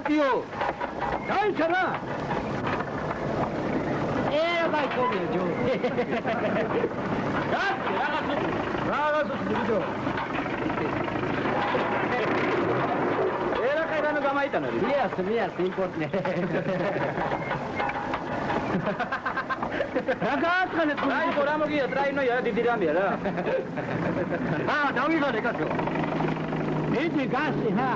კაციო დაიჩერა გაიქონია ჯო რაღაცა ბიჭო ერა ხაიდანო გამაიტანა მიას იმპორტნე რაღაცა ნეტყი რა მოგია ტრაინოია დიდი რამეა რა დავიღალე კაცო მიდი გასი ჰა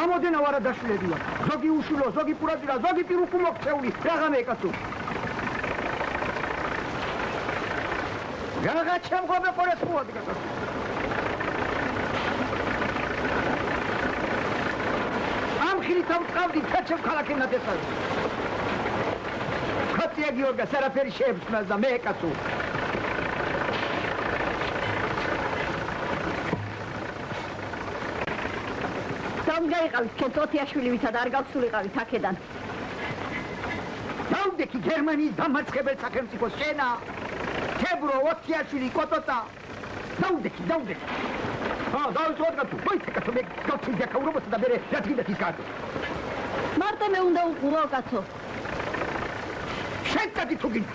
ამოდენა ვარა დაშლილებია ზოგი უშულო ზოგი პურაძირა ზოგი პირუკუ მოქცეული რაღამე კაცო რაღა ჩემგობე ყორეს ხუადი კაცო ამ ხილით ამყავდი ჩაჩემ ქალაქი ნადესარი ხატია გიორგა სარაფერი შეებსმას და მე კაცო გაიყავით ჩემს ოთიაშვილი ვისაც არ გავსულიყავით აქედან დავდექი გერმანიის დამარცხებელ სახელმწიფოს შენა თებრო ოთიაშვილი კოტოტა დავდექი დავიწყოთ კაცო მოიცე კაცო მე გავჩინდი აქ ევროპასა და მერე რა თქინდათ ის კაცო მარტო მე უნდა უყურო კაცო შენცადი თუ გინდა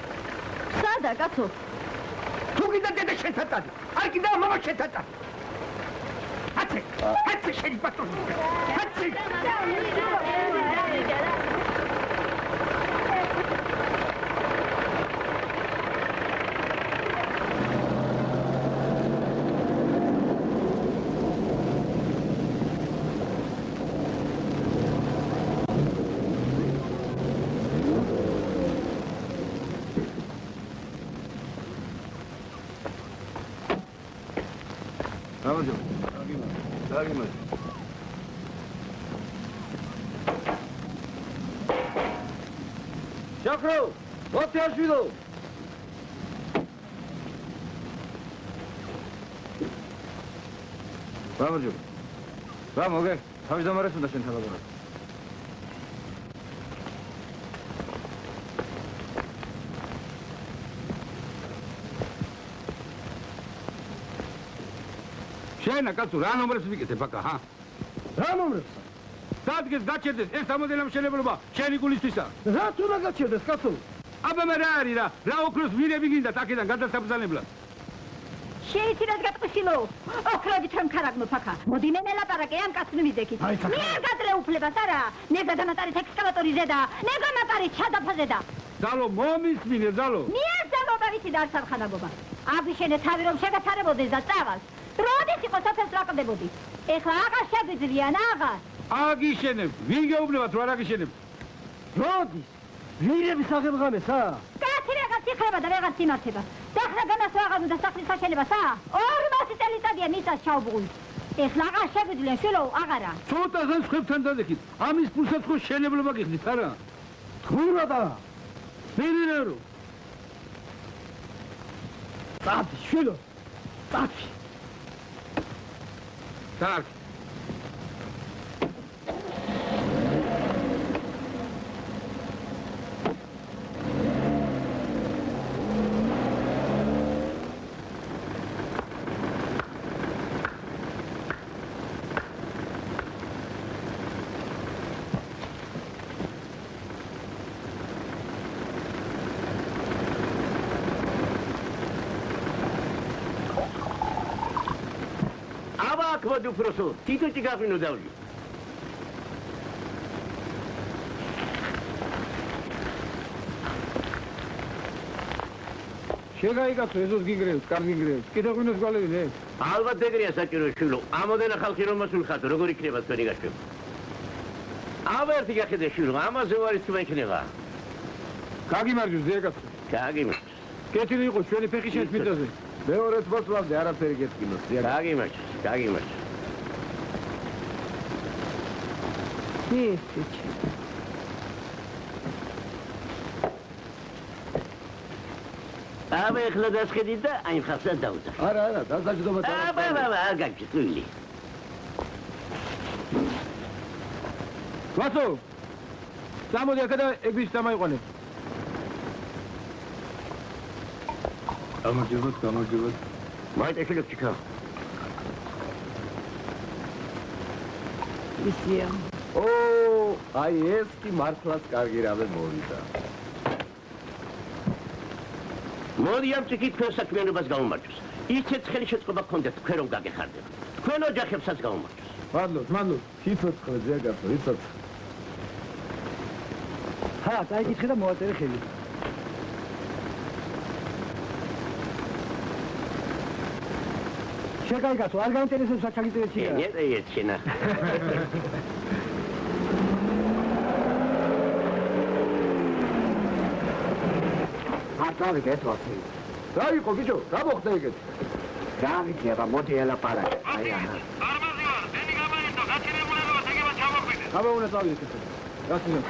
სადა კაცო თუ გინდა დედა შენცადი არ გინდა მამა შენცადი Hatsi şeri patron. Hatsi. Şakro, what else we do? Bravo, Joe. Bravo, okay. How is the rest of the center? Shena, Katsu, run over to get a baka, huh? Run over. Dadgis gachedes, ეს ამოდენამ შენებლობა, შენი გულისთვისა. რა თუ რა გაჩერდეს, კაცო? აბა მე რა არის რა? რა ოქროს ვირები გინდა აქედან გადასაბრძანებლად? შეიძლება გატყიშილო. ოქროებით რომ ქარაგნო ფაქა. მოდი მე მელაპარაკე ამ კაცს მივიდექით. მე არ გადრეუფლებას არა. მე გადამატარეთ ექსკავატორი ზედა. მე გამატარეთ ჩადაფაზე და. ძალო მომისმინე, ძალო. მე არ ძალობა ვიცი და არ სამხანაგობა. აგვიშენე თავი რომ შეგაფარებოდეს და წავალ. როდის იყო საფეს რაყდებოდი? ეხლა აღარ შეგვიძლიან აღარ. აგიშენებ, ვინ გეუბნებათ რა აგიშენებ? როდის? ვირების აღებღამეს, კაცი რაღაც იხება და რაღაც იმართება. დახლა განასვა აღარ უნდა სახლის საშენებას, 200 წელიწადია მისას ჩაუბრუნდ. ეხლა აღარ შეგვიძლია შვილო, აღარა. ცოტა ზენ ხებთან დადექით. ამის პულსაც ხო შენებლობა გიხდით, არა? თქურა და. მერინერო. წადი, შვილო. წადი. Так. Воду просто. Тито ти каприно давли. შეგაიგაცო ეზოს გიგრევთ, კარგი გიგრევთ. კიდევ ღვინოს გვალევინე? ალბათ დეგრია საჭირო შვილო. ამოდენა ხალხი რომ მოსულხათო, როგორ იქნება თქვენი გაშვება? აბერტი გახედე შვილო, ამაზე ვარ იცმა იქნება. გაგიმარჯოს ზიაკაცო. გაგიმარჯოს. კეთილი იყო ჩვენი ფეხი შენს მიწაზე. მეორეც მოსვლამდე არაფერი გეტკინოს. გაგიმარჯოს, გაგიმარჯოს. აბა ეხლა დასხედით და აი ხალხსაც დაუძახ. არა, დასაჯდომა აბა, არ გაგჭირვილი. ვასო, გამოდი აქ და ეგვის დამაიყვანე. გამარჯობათ. მაიტეშილებ ჩიქა. ისია. აი ეს კი მართლაც კარგი რამე მოვიდა. მოდი ამ წიკით თქვენ საქმიანობას გაუმარჯოს. ისეთ ხელი შეწყობა გქონდეთ თქვენ რომ გაგეხარდეთ. თქვენ ოჯახებსაც გაუმარჯოს. მადლობ. იცოცხლე ზეგაცო, იცოცხლე. დაიკითხე და მოვაწერე ხელი. შეკაიგასო, არ გაინტერესებს საჩაგიწერეთ შეგა. ნეტეიეთ შენა. დავიგეთ ვასი. დაიყო ბიჭო, რა მოხდა ეგეთ? დავიგე, აბა მოდი ელაპარაკე. აი აჰა. არმაზიარ, დენი გამაინდო, გაცილებულებო, ეგება ჩამოხვიდე. აბა უნდა წავიდეთ. რაცინო?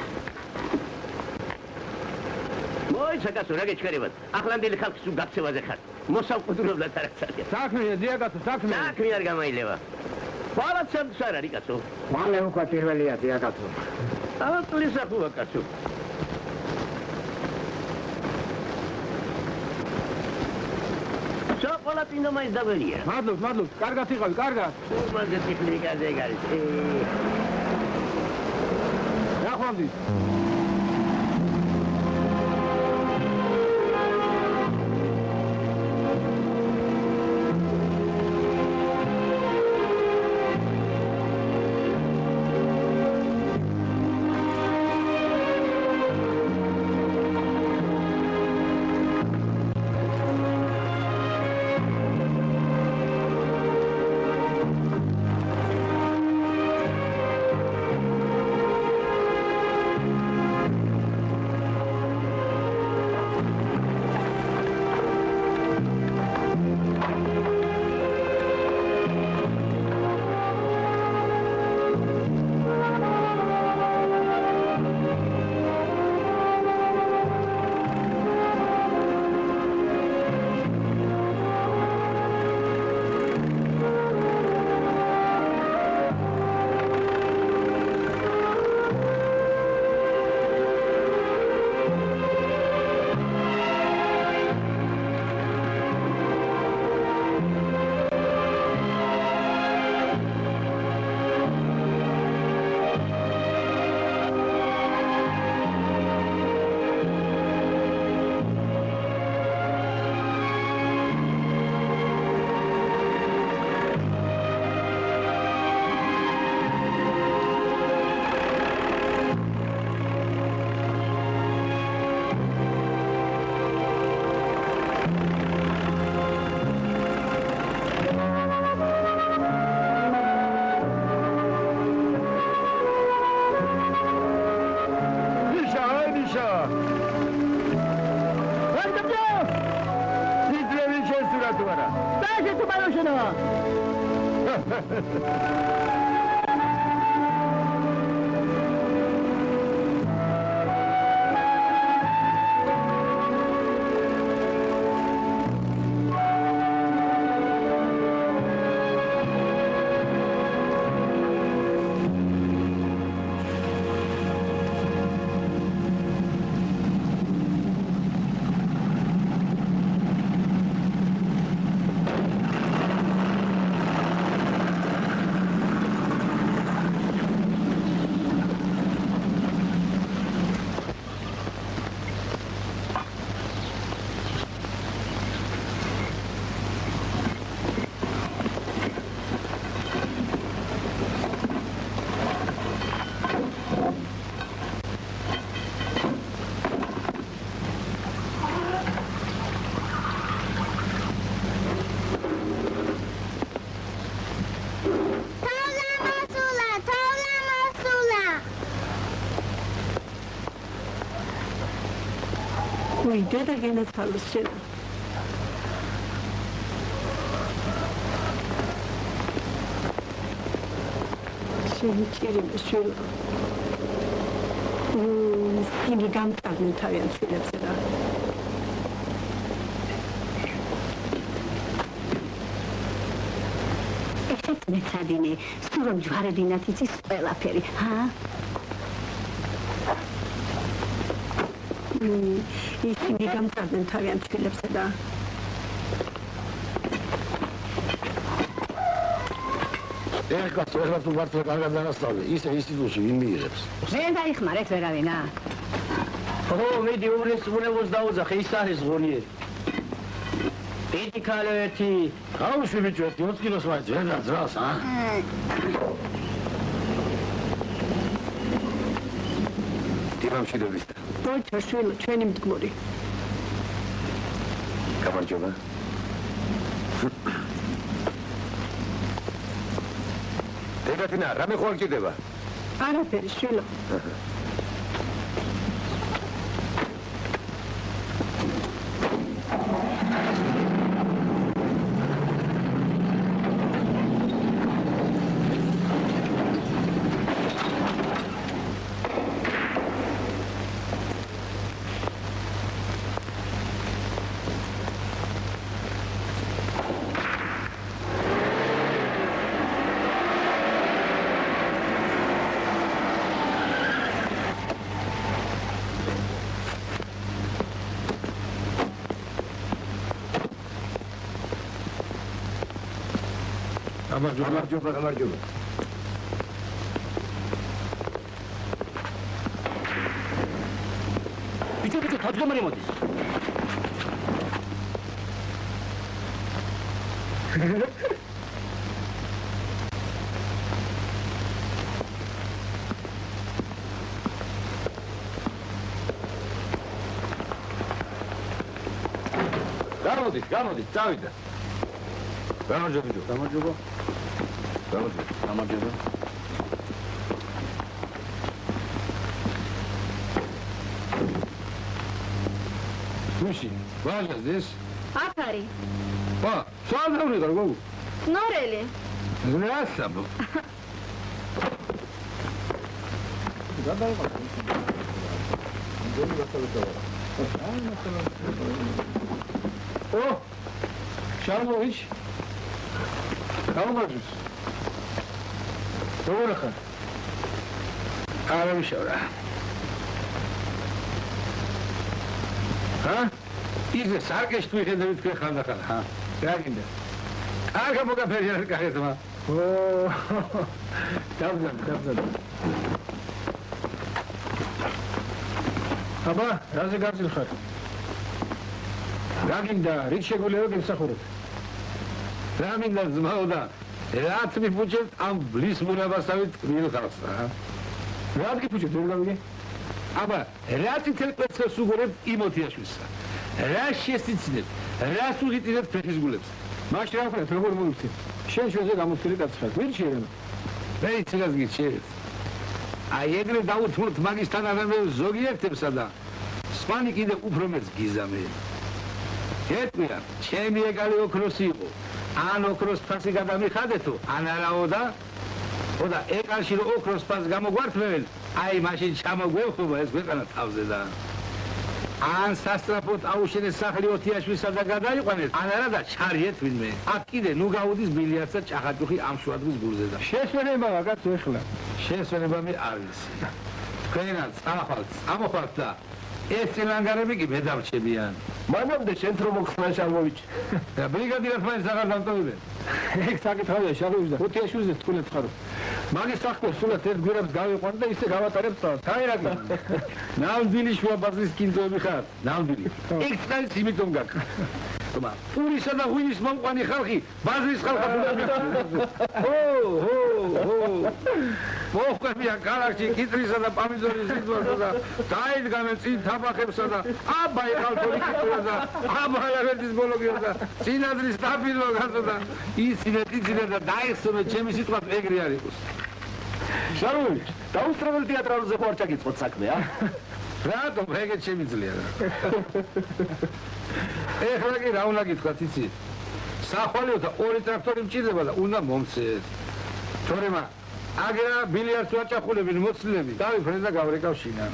მოიცა კაცო, რა გეჩქერებათ? ახლანდელი ხალხის თუ გაქცევაზე ხარ. მოსამყუდურებლად არ ახსარია. საქმეა, დიაგაცო, საქმე. საქმე არ გამოილევა. პალაცებს არ არის კაცო. მალე უკვე პირველია დიაგაცო. ატლის ახლა კაცო. შოკოლადინო მაინც დაბელია. მადლობ, კარგად იყავი, კარგად. უმანძე ტექნიკაზე გარის. რა ხვამდი? ვიდე და განაცხადეს შენ. შენი ჭირი მშვილო. ისინი გამწარდნენ თავიანთ შვილებზე და ესეც მეცადინე, სულ რომ ჯვარედინათ იცის ყველაფერი, ისინი გამწარდნენ თავიანთ შვილებზე და ეხლა თუ მართლა კარგად დანასწავლე, ისე ინსტიტუტში ვინ მიიღებს? ვერ დაიხმარეთ ვერავინა. მიდი უმრისუნებას დაუძახე, ის არის ღონიერი. პედიკალო ერთი, გავუშვი ბიჭო, 20 კილოს მაინც ვერ დაძრას, დიმამშვიდობის და ბოჭო შვილო, ჩვენი მდგმური. გამარჯობა. დეგათინა, რამე ხო არ გჭირდება? არაფერი შვილო. გამარჯობა. ბიჭო, თავჯდომარე მოდის. გამოდით, წავიდა. გამარჯობა. Мужчина, важно здесь. აქ არის. Сандра, дорогой. ნორელი. Здравствуй. О, Шарлович. Kalmamış. Doğru kan. Aramış ora. Ha? İzle sarkeş tuğe de bitki khanda khala. Ha. Gelginde. Arka boka perişan kahretme. Oo. Tabzan. Aba, razı gazil khar. Gelginde, riç şeguleo gemsakhurut. Raminda zmaoda. Rat mi pucet am blis munabasavit mil khalsa. Rat ki pucet dorgamige. Aba, rati telpetsa sugoreb imotiashvisa. Ras shestitsineb. Ras ugitsineb fexizgulebs. Mash ra khret როგორ მოიქცეთ? შენ შოზე გამოსული კაცხარ. ვერ შეიძლება. მე იცილას გიჩერეთ. აი ეგრე დაუთმოთ მაგისთან ამე ზოგიერთებსა და სპანი კიდე უფრო მეც გიზამე. გეტყვია, ჩემი ეგალი ოქროსი იყო. ან ოქროს ფასი გადამიხადეთო, ან არაო და ოდა ეკალში რო ოქროს ფას გამოგვართმევენ, აი მაშინ ჩამოგვეხობა ეს ქვეყანა თავზე და ან სასტრაფოდ აუშენეს სახლი ოთიაშვისა და გადაიყვანეს, ან არა და ჩარიეთ ვინმე. აქ კიდე ნუ გაუდის ბილიარდს და ჭახაჭუხი ამ შუადღის გულზე და შესვენებაა კაცო ეხლა. შესვენება მე არ ვიცი. თქვენაც ამოხვალთ და ეს წინანგარები კი მედარჩებიან. მანამდე შენც რომ მოხსნა შალმოვიჩი. და ბრიგადირად მაინც აღარ დამტოვებენ. ეგ საკითხია შალმოვიჩი და ოთიაშვილზე თქვენაც ხარო. მაგის საქმე სულაც ერთ გვირაბს გავიყვან და ისე გავატარებ წავს. საერაგი. ნამდვილი შუაბაზრის კინდოები ხარ. ნამდვილი. ეგ წელს იმიტომ გაკ. თუმა, პურისა და ღვინის მომყვანი ხალხი, ბაზრის ხალხი მოხმებია ქალაქში კიტრისა და პამიდორის სიტუაცია და დაიდგამენ წინ თაბახებსა და აბა იყალთორი კიტრა და აბა ლავერდის ბოლოგია და წინადრის დაბილო გასო და იცინე და დაიხსოვე ჩემი სიტყვა ეგრე არ იყოს. შარულიჩ, დაუსწრებელ თეატრალზე ხო არ ჩაგიწყოთ საქმე, რატომ ეგეც შემიძლია რა. ეხლა კი რა უნდა გითხრათ იცით? სახვალიოთა ორი ტრაქტორი მჭირდება და უნდა მომცეთ. თორემ აგერა ბილიარდს ვაჭახულებინ მოცლები. დავიფრენ და გავრეკავშინა.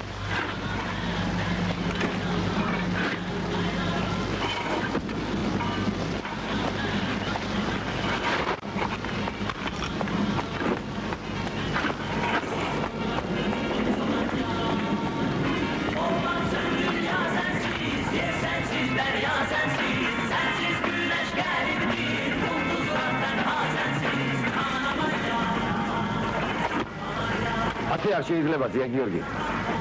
არ შეიძლება ზია გიორგი.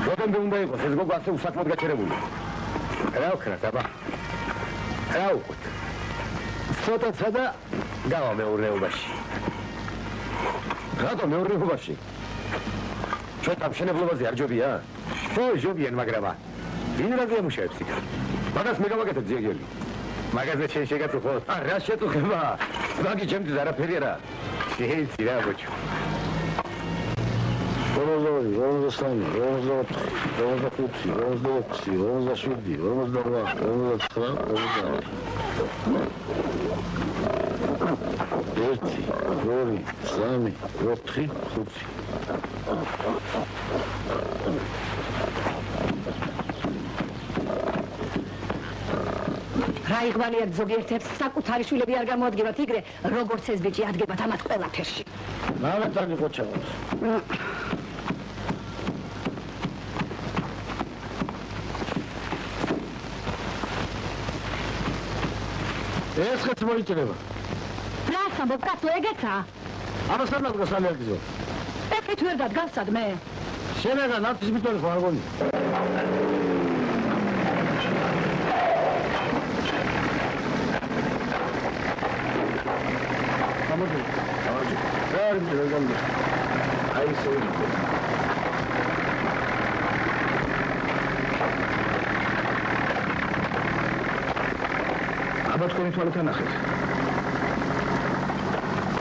როდემდე უნდა იყოს ეს გოგო ასე უსაქმოდ გაჩერებული. რა ვქრათ აბა? რა ვქოთ? ცოტაცა და გავა მეურნეობაში. რატომ მეურნეობაში? ჩვენ დამშენებლობაზე არ ჯობია? ხო, ჯობიან, მაგრამ ვინ რაზე ამუშავებს იქ? მაგას მე გავაკეთებ ზია გიორგი. მაგაზე შენ შეგაწუხო. რა შეწუხება? მაგი ჩემთვის არაფერი არა. შეიცი რა ბოჭო. 42, 43, 44, 45, 46, 47, 48, 49, 50. 1, 2, 3, 4, 5. რა იღვალიათ ზოგიერთებს საკუთარი შვილები არ გამოადგებათ იგრე, როგორც ეს ბიჭი ადგებათ ამათ ყველაფერში. ნავეთანი ხოჩავს. ეს ხეთ მოიჭრება. რას ამბობ, კაცო, ეგეცა? ამას არ ნადგას ალერგიზო. ეხეთ ვერ დადგავსად მე. შენაგან ნაფის ბიტონი ხო არ გონი? გამოდი. რა არის ეს გამო? აი ესე იყო. აბა თქვენი თვალით ანახეთ.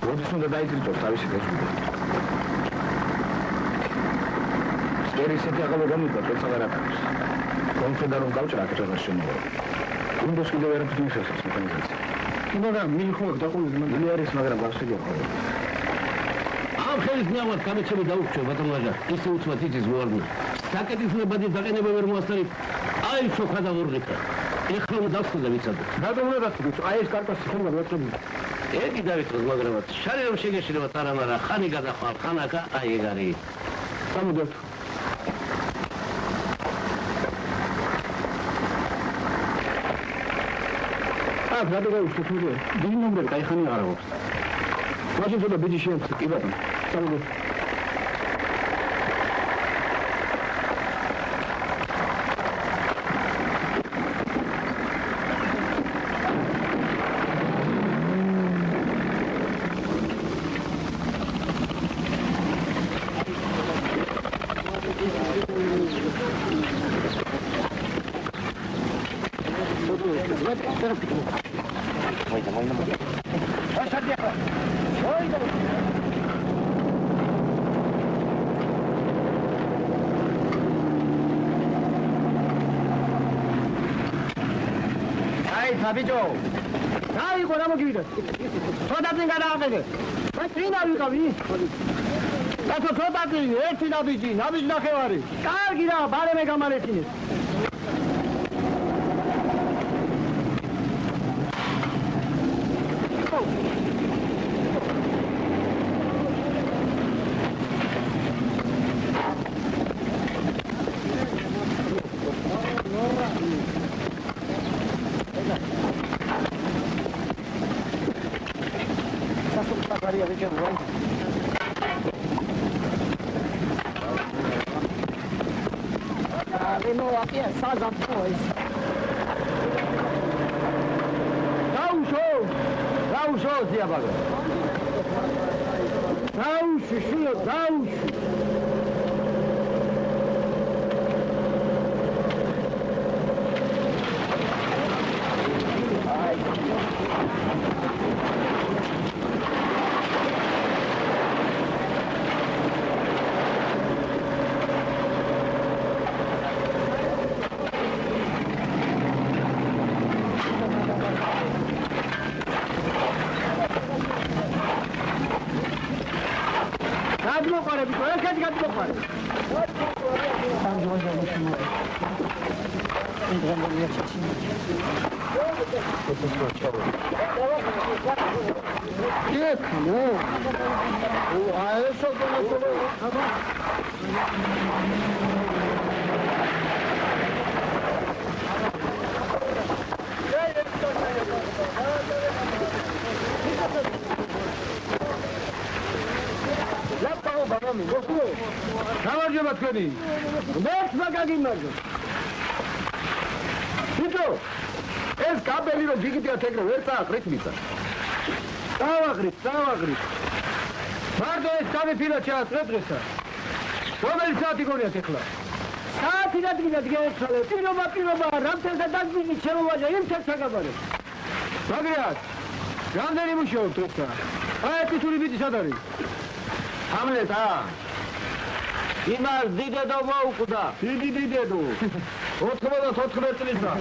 როდის უნდა დაიძრიტოს თავისი გაზრდა? სპერი ისეთი აღალო გამოდგა, თორსა ვერ აკეთებს. კონფედერალ გავჭრა აქეთ რა შემოვა. უნდას კიდევ ერაფრით მიხსოვს მექანიზაცია. უნდა მიიხო დაყოლი მილიარის, მაგრამ გასაგებია. ამ ხელის ნავად გამეცემი დაუხჩო ბატონაჟა. ისე უცბად იცის ვარდნა. საკეთილებადი დაყენება ვერ მოასწარი. აი შოქა დავურღიტა. ეხლა უნდა დავხსნა ვიცადო. რატომ უნდა დავხსნით? აი ეს კარტა ხომ გადავწყვეტი. ეკი დავიწყოს, მაგრამ შარი რომ შეგეშინებათ არა, მაგრამ ხანი გადახვალ, ხანაკა, აი ეგ არის. სამუდოთ. რატო გავუშვით მე? დიდი ნომრები кайხანი არ აქვს. მაშინ ცოტა ბიჭი შეემწე, კი ბატონო. სამუდოთ. საბიჭო, რა იყო რა მოგივიდა? ცოტა წინ გადააყენე. მე წინ ავიყავი. კაცო ცოტა წინ, ერთი ნაბიჯი ნახევარი. კარგი რა, ბარემე გამალეცინეს. Rausho, diabago. Rausho, shilo, rausho. მოყარე ბიჭო, ერთად გადმოყარე. გამარჯობა თქვენი. მეც მაგაგიმარჯო. ბიჭო, ეს კაბელი რომ გიგიტიათ ეგრე ვერ წააყრით მიწა. წავაყრით. მარტო ეს კაბელი ფილა ჩააწრეთ დღესა. რომელი საათი გონიათ ახლა? საათი დადგინათ გეერთხალე. პირობა, რამდენსა დაგბინით შემოვაჯა იმ თერსაგაბარებს. მაგრიათ, რამდენი მუშაობთ დღესა? აი პიტური ბიჭი სად არის? ჰამლეტა. იმას დიდედო მოუკვდა. დიდი დიდედო. 94 წლისა.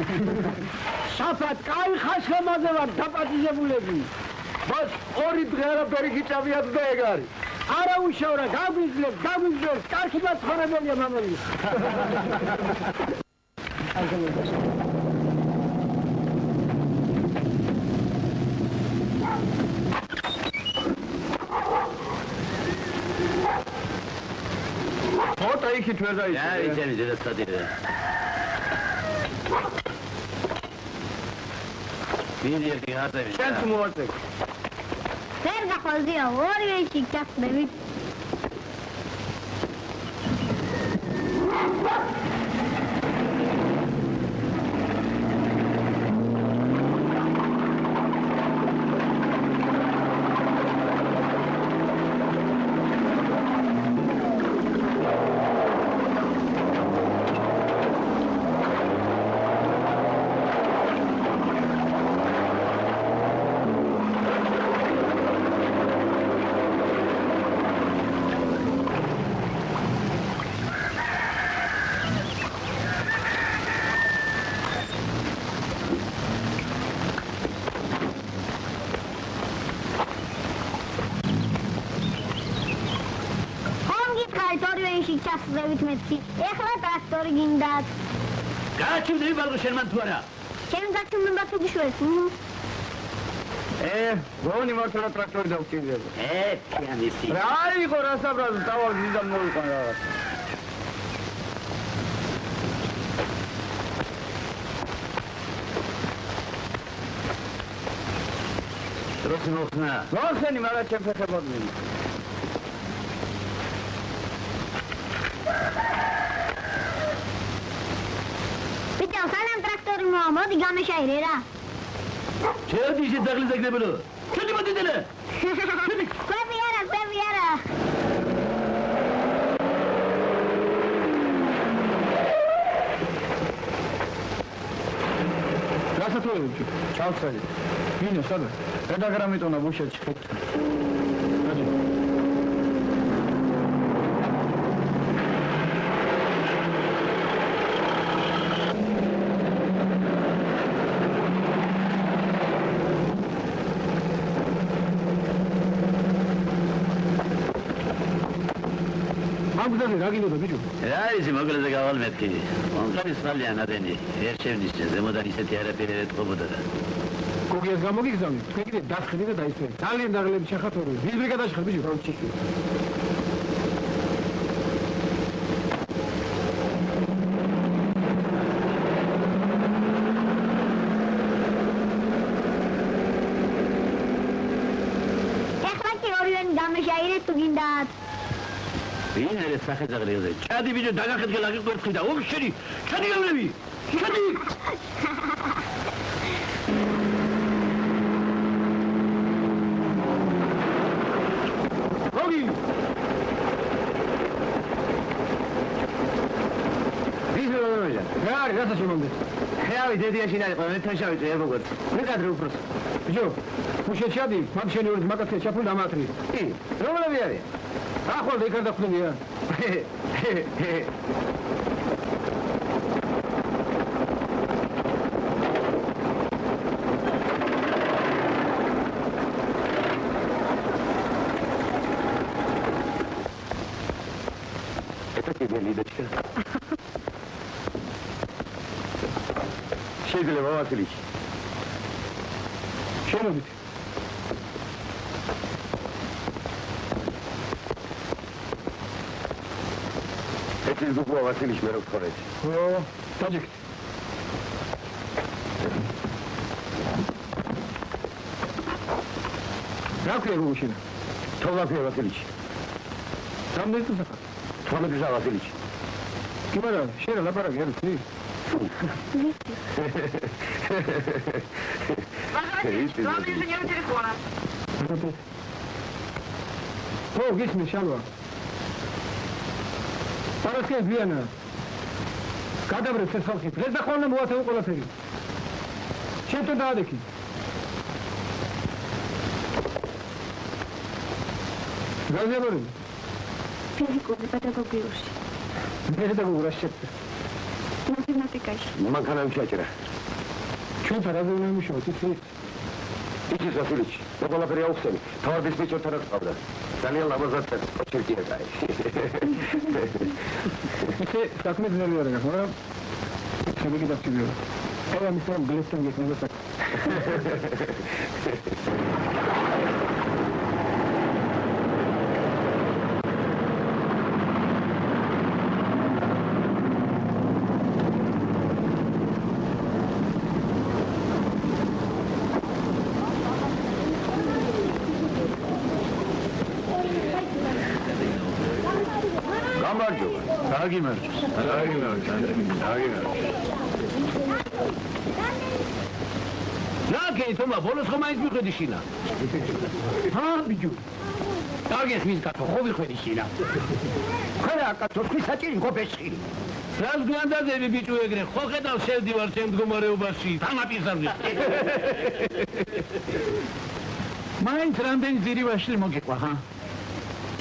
შაფათ, კაი ხაშხემაზე ვარ დაპატიჟებულები. მას 2 დღე არაფერი გიჭამიათ და ეგ არის. არა უშავრა, გაგვიძლებს, კარგი მაცხოვრებელია მამალი. ოტა იქით ვერ დაიწყე. აი, ძენი დედასტატია. მიდიერთი აზევი. შენც მოაწე. ვერ გახვალდია, ორივე იქით გახდებით. ჩასწრებით მეთქი. ეხლა ტრაქტორი გინდათ. გააჩვენები ბალღო შენ მან თუ არა? ჩემ გაცნობება თუ გიშვეს. გონი მართლა ტრაქტორი დავჭირდება. ფიანისი. რა იყო რა საბრაზო დავალ მიზან მოვიყან რაღაც. დროსი მოხსნა. მოხსენი მაგრამ ჩემ ფეხებოდნი. მოდი გამეშაირე რა. ჩერდი ისე ძაღლი ზაგდებელო. ჩერდი მოდიდელე. კვები არა. გასათვალე ბიჭო. ჩავცალე. ვინო სადა? პედაგრამიტონა ბუშეთში ხეთქა. გადი. რა გინდოდა ბიჭო? რა ის მოგლეზე გავალ მეთქი. მომხარის ხალია ნადენი. ერჩევნის ზემოდან ისეთი არაფერი არ ეთყობოდა და. გოგიას გამოგიგზავნი. თქვენ კიდე დასხდით და დაისვენეთ. ძალიან დაღლები შეხათორო. ვის ბრიგადაში ხარ ბიჭო? გაუჩიქი. ეხლა კი ორივე გამეშაირეთ თუ გინდათ. ვინ არის სახეძაღლებზე? ჩადი ბიჭო, დაგახეთქე ლაგი კვერცხი და ოქშენი, ჩადი გავლები. ჩადი. გოგი. ვიზოია. რა არის რასაც მომდის? ხეავი დედიაში ნაიყო, მე თან შავიწე ეგოგოთ. მეკადრე უფროს. ბიჭო, უშენ ჩადი, მაგ შენი ორი მაგათია ჩაფული დამატრი. კი, რომლები არის? ახლა იქ არ დახდენია. კიდე ლიდочка. შეიძლება ვასილიჩი. შენობით. ეს ის გუგა ვასილიჩი მე რო გქონეთ. ო, დაჯექ. რა ქვია გუშინა? თოვლაფია ვასილიჩი. რამდენი თუ სახარ? 18 წელი ვასილიჩი. კი მაგრამ შენ რა ლაპარაკი არ ვიცი? ო, გისმის შალვა. პარასკევს ვიანა. გადავრეთ ეს ხალხი. დღეს და ხოლმე მოასწავლე ყველაფერი. შენთან დაადექი. გაზიაბარი. ფიზიკური პედაგოგიურში. პედაგოგურაში შეწე. მათემატიკაში. მანქანა შეჭერა. ჩვენთან რა ზეა მუშაობთ იცი? იცის ვასილიჩი. მე ყველაფერი აუხსენი. თავის ბიჭებთან რაც ყავდა. ძალიან ლამაზად კოჩერტია დაი. ისე საქმე ძნელი არ აქვს, მაგრამ შემდეგი დაგჭირდება. ყველა მისამ გლესთან გეკნება საქმე. აგიმარჯოს. ნაკე თომა ბოლოს ხომ მაინც მიხვედი შინა. ჰა, ბიჭო. დაგეს მის კაცო ხო მიხვედი შინა. ხარა კაცო, ხვის საჭირი ხო ბეშხილი. რას გვანდაზები ბიჭო ეგრე ხო ხედავ შევდივარ ჩემ მდგომარეობაში თანაპისამდე. მაინც რამდენი ძირივაში მოგიყვა, ჰა?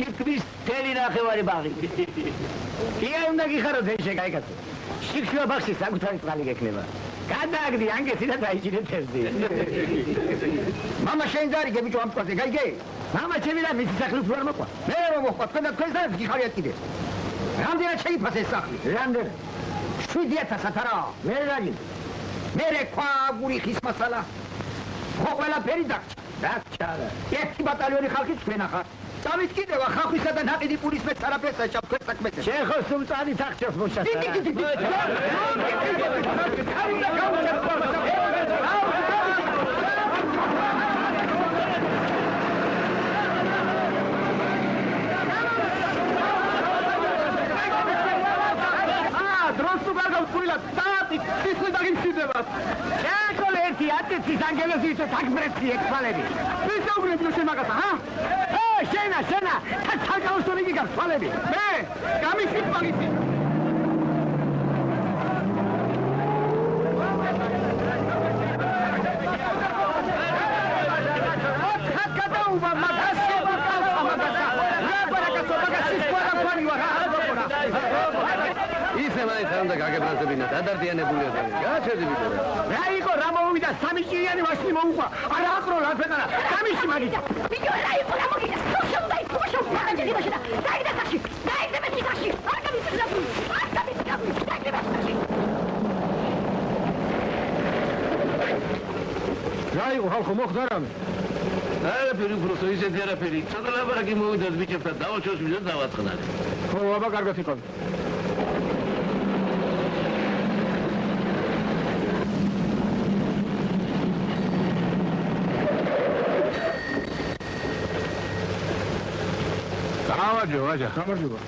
ტიპის თელი ნახევარი ბაღი. კი უნდა გიხაროთ ეს შეგაიკაცო. შიქშვა ბაღში საკუთარი წყალი გექნება. გადააგდი ანგეთი და დაიჭირე თევზი. მამა შენ დარიგე ბიჭო ამ თქვაზე, გაიგე? მამა ჩემი და მისი სახლი უფრო არ მოყვა. მე რომ მოხვა თქვენ და თქვენს და გიხარიათ კიდე. რამდენად შეიფას ეს სახლი? რამდენი? 7000 არა. მე რა გინდა? მე რეკვა გური ხის მასალა. ხო ყველაფერი დაგჭა. დაგჭა. ერთი ბატალიონი ხალხი თქვენ ახარ. წამით კიდევა ხახვისა და ნაყიდი პურის მეც არაფერს აჭამ თქვენ საქმეზე. შენ ხო სულ წამით აღჭერს მოშასა. დროს თუ გაგავწყვილა დაატი ფისლი დაგიმშვიდებათ. შენ ერთი ათეთის ანგელოზი ისე თაგბრეთი ეკვალები. ვის დაუგრებიო შენ მაგასა, ჰა? შენა თალკაუსტონი გიგავს თვალები. მე გამიშვით მაგისი. ისე მაინც არ უნდა გაგებრაზებინა, დადარდიანებულია ძალიან. გააჩერდი ბიჭო. რა იყო რა მოვიდა 3 ჭირიანი ვაშლი მოუყვა. არა აკრო რა ფეყარა. გამიში მაგით. ბიჭო რა იყო რა მოგიდა? სულ დაიწყო მაგაჭი მაშინა. დაიგდა სახში. დაიგდა მე სახში. არ გამიწევდა. არ გამიწევდა. დაიგდა სახში. რა იყო ხალხო მოხდა რამე? არაფერი უბრალოდ ისეთი არაფერი. ცოტა ლაპარაკი მოვიდა ბიჭებთან, დავაჩვენოს ვიდეო დავაწყნარ. ხო, აბა კარგად იყო. გამარჯობა, ვაჟა. გამარჯობა.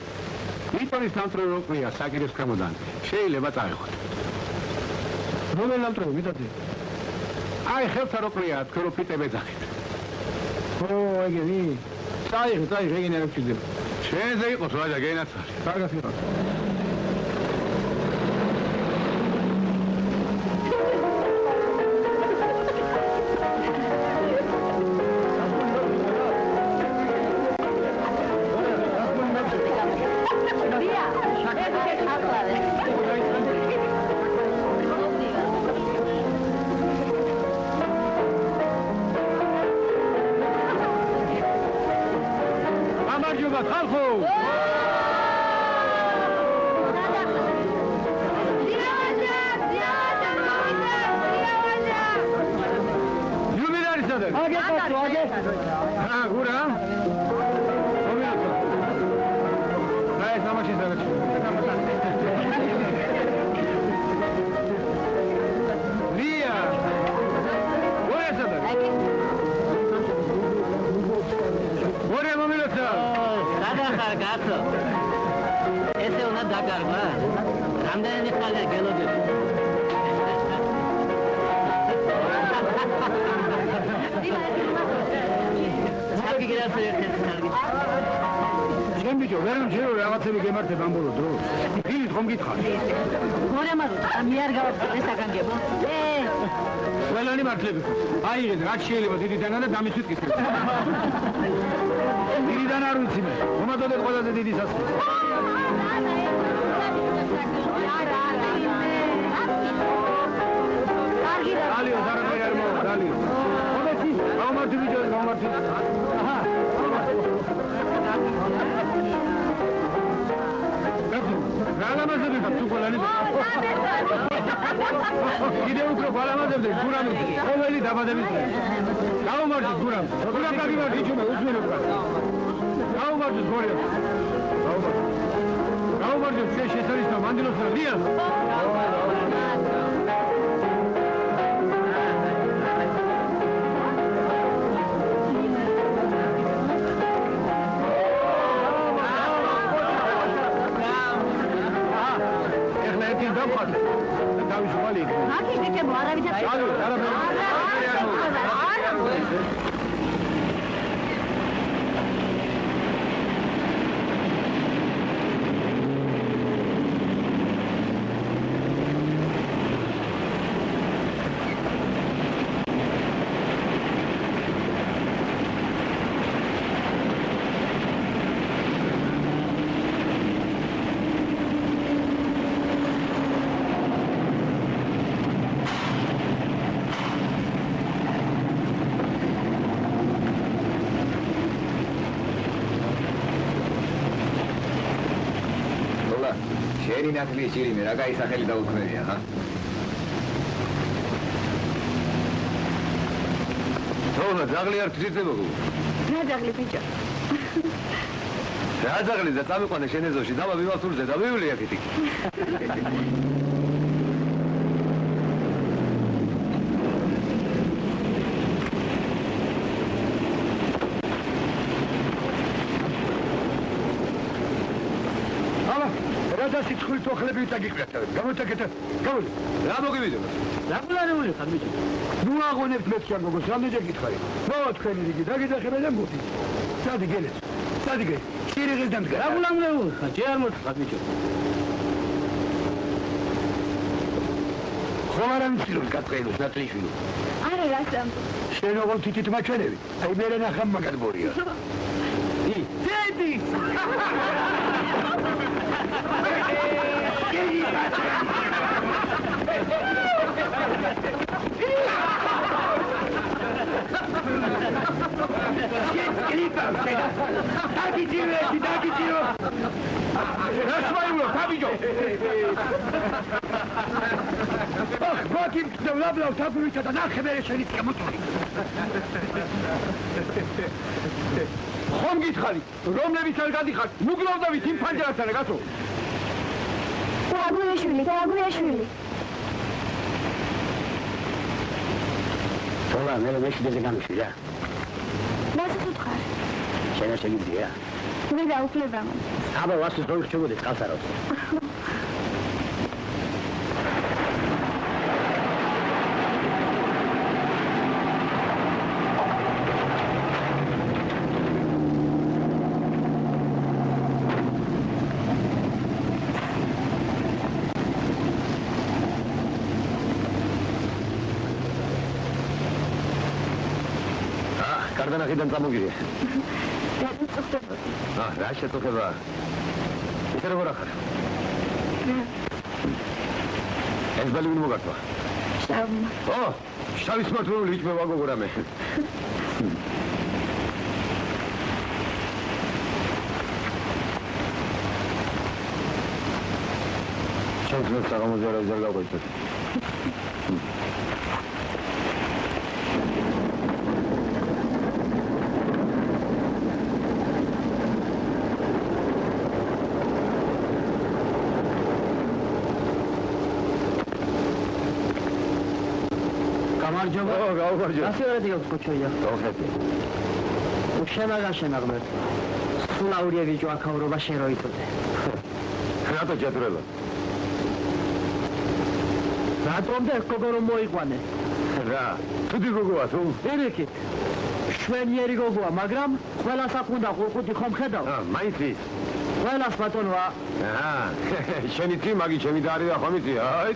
იტონის სამწრო როკლია საკირეს ქვემოდან. შეიძლება წაიღოთ. რომელი ნამტრევი მიდადი? აი ხელთა როკლია, თქვენ რო პიტებ ეძახით. ო, ეგენი. წაიღე, ეგენი არ გჭირდება. შენზე იყოს ვაჟა, გენაცვალე. კარგად იყო. გურა? მომილოცო. აი ეს ამაში ზაგაჩი. ლია. გურა მომილოცო. გადახარ გაცო. ესე უნდა დაგარგვა. რამდენი ხალე გელოდები.Agi giderse ertesi targi. შენ ბიჭო, ვერამ ჯერო რაღაცები გემართებ ამ ბოლო დროს. დილით ხომ გითხარ? გორემარო, მე არ გავაკეთე საგანგებო. ყველანი მართლები ხო? აიღეთ, რაც შეიძლება დიდიდანა და დამისვით კითხე. დიდიდან არ ვიცი მე. მომაწოდეთ ყველაზე დიდი სასწაული. ალიო, ზარაფერი არ მოვა, ალიო. ოდესი, გამართი ბიჭო, გამართი. აჰა. გალამაზები ხარ თუ ყველანი. კიდევ უფრო გალამაზებდი გურამი. ყოველი დაბადების დღე. გაუმარჯვეთ გურამ. გურამ გაგიმარჯვე იჩუმე უსმენო გრა. გაუმარჯვეთ გორიო. გაუმარჯვეთ შენ შესაძლოა მანდილოსა ლიას. შენი ნათლი შირიმე რა კაი სახელი დაუქმერია ხა? თოლა ძაღლი არ გძიძებო. რა ძაღლი ბიჭო? რა ძაღლი და წამიყვანე შენ ეზოში დავა მიმართულზე და ვივლი აქეთი. სიცხული თოხლები ვიტაგიყვიათ. გამოტაკეთ. გავული. რა მოგივიდოთ? დაგულარეული ხარ ბიჭო. ნუ აღონებთ მე თქვენ გოგოს, რამდენი გითხარი? ნო თქვენი რიგი დაგიძახება და მოდი. წადი გელეც. წადი გე. შირიღეს დამდგა. დაგულარეული ხარ, ჯერ არ მოთხარ ბიჭო. ხომ არ ამცილოს გატყეილოს ნატლიშვილი. არა რა სამ. შენ ოღონდ თითით მაჩვენები. აი მე ნახამ მაგად ბორია. დედი! ხომ გითხარი, რომლებიც არ გადიხარ, მუგლავდავით იმ ფანჯარასთან გასო. გაგულიაშვილი. თოლა მე მეშიდეზე გამიშვი რა. მე სუთხარ. შენ არ შეგიძლია? მე დაუკლება მან. აბა ვასის რო შეგვიდეს კალსარავს. კარდანახიდან წამოგირე. რა შეწუხება? ისე როგორ ახარ? ეს ბალი ვინ მოგართვა? შავმა. ო, შავის მართული იჭმე ვაგოგო რამე. ჩემს მე საღამოზე არ გავყიდეთ. გამარჯობა. გაუმარჯობა. ასე ვერადი აქვს კოჩოია. ოღეთი. უშენაგაშენ აღმერ. სულაურია ბიჭო აქაურობა შენ რო იწოდე. რატო ჯადრება? რატომ და გოგო რომ მოიყვანე? რა, თუდი გოგოა თუ? ერეკით. შვენიერი გოგოა, მაგრამ ყველას აქ უნდა ყურყუთი ხომ ხედავ? მაინც ის. ყველას ბატონოა. შენი თი მაგი ჩემი და არის და ხომ იცი? აი.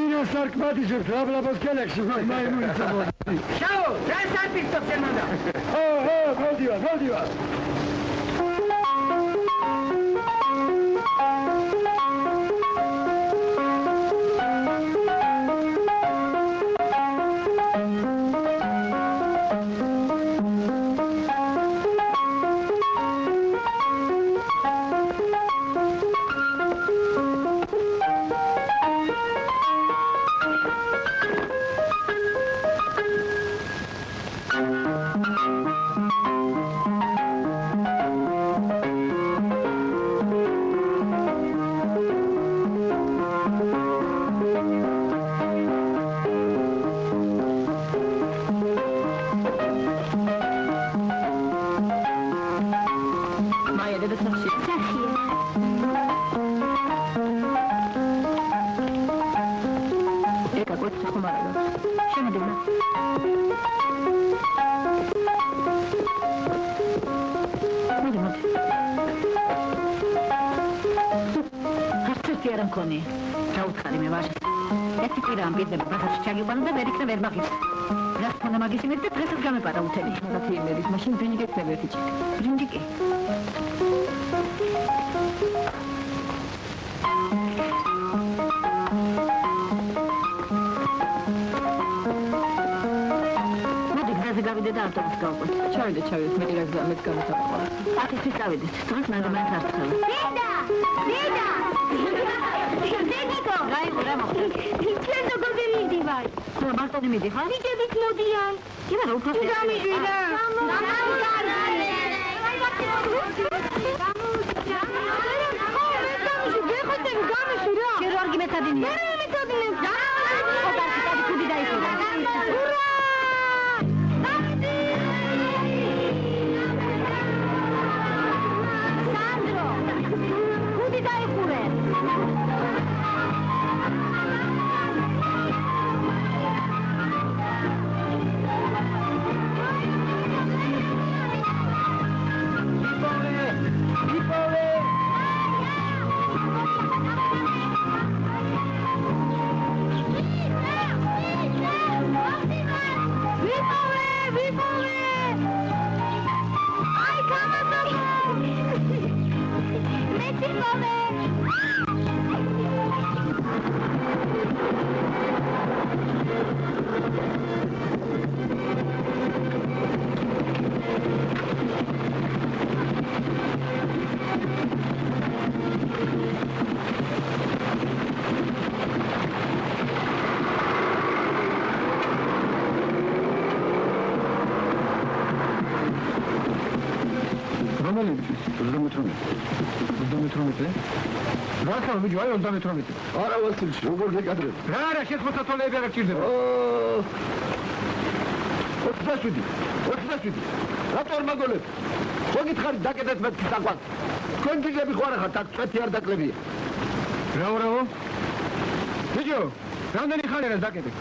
ინა სარკმადიჟებს რაბლაბოს გელექსი მაიმუნი წამოდი. შაო, რა სარპიქტო შემოდა? მოდივარ. ჩაუთხარი მე ვაშ. ერთი კვირა ამ ბედნები ბაღაში ჩაგიყვანა და ვერ იქნა ვერ მაგის. რას თქონა მაგის იმედი და დღესაც გამეპარა უთელი. რა იმედის მაშინ ბრინჯი გეკნები ერთი ჭიქი. ბრინჯი კი. მოდი გზაზე გავიდე და ავტობუსს გავყვეთ. ჩავიდეთ, მეტი რა გზა მეც გამოსაყვა. ათისთვის წავიდეთ. დღეს ნამდვილად არ ხდება. დედა! დედიკო! გაიგო რა მოხდა? ჩვენ როგორ მივდივარ? ხო, მარტონი მიდიხარ? ვიჯებით მოდიან. კი, მაგრამ უფრო გამიშვიდა. შენ რო არ გიმეთადინია? ბიჭო, აი 38. არა ვასილში, როგორ გეკადრებ? რა, შენ მოსათვალეები არ გჭირდება. 27. რატო არ მაგოლებ? ხო გითხარი დაკეტეთ მე საკვად. თქვენ დილები ხო არა ხართ, აქ წვეთი არ დაკლებია. რაო? ბიჭო, რამდენი ხანი რა დაკეტე?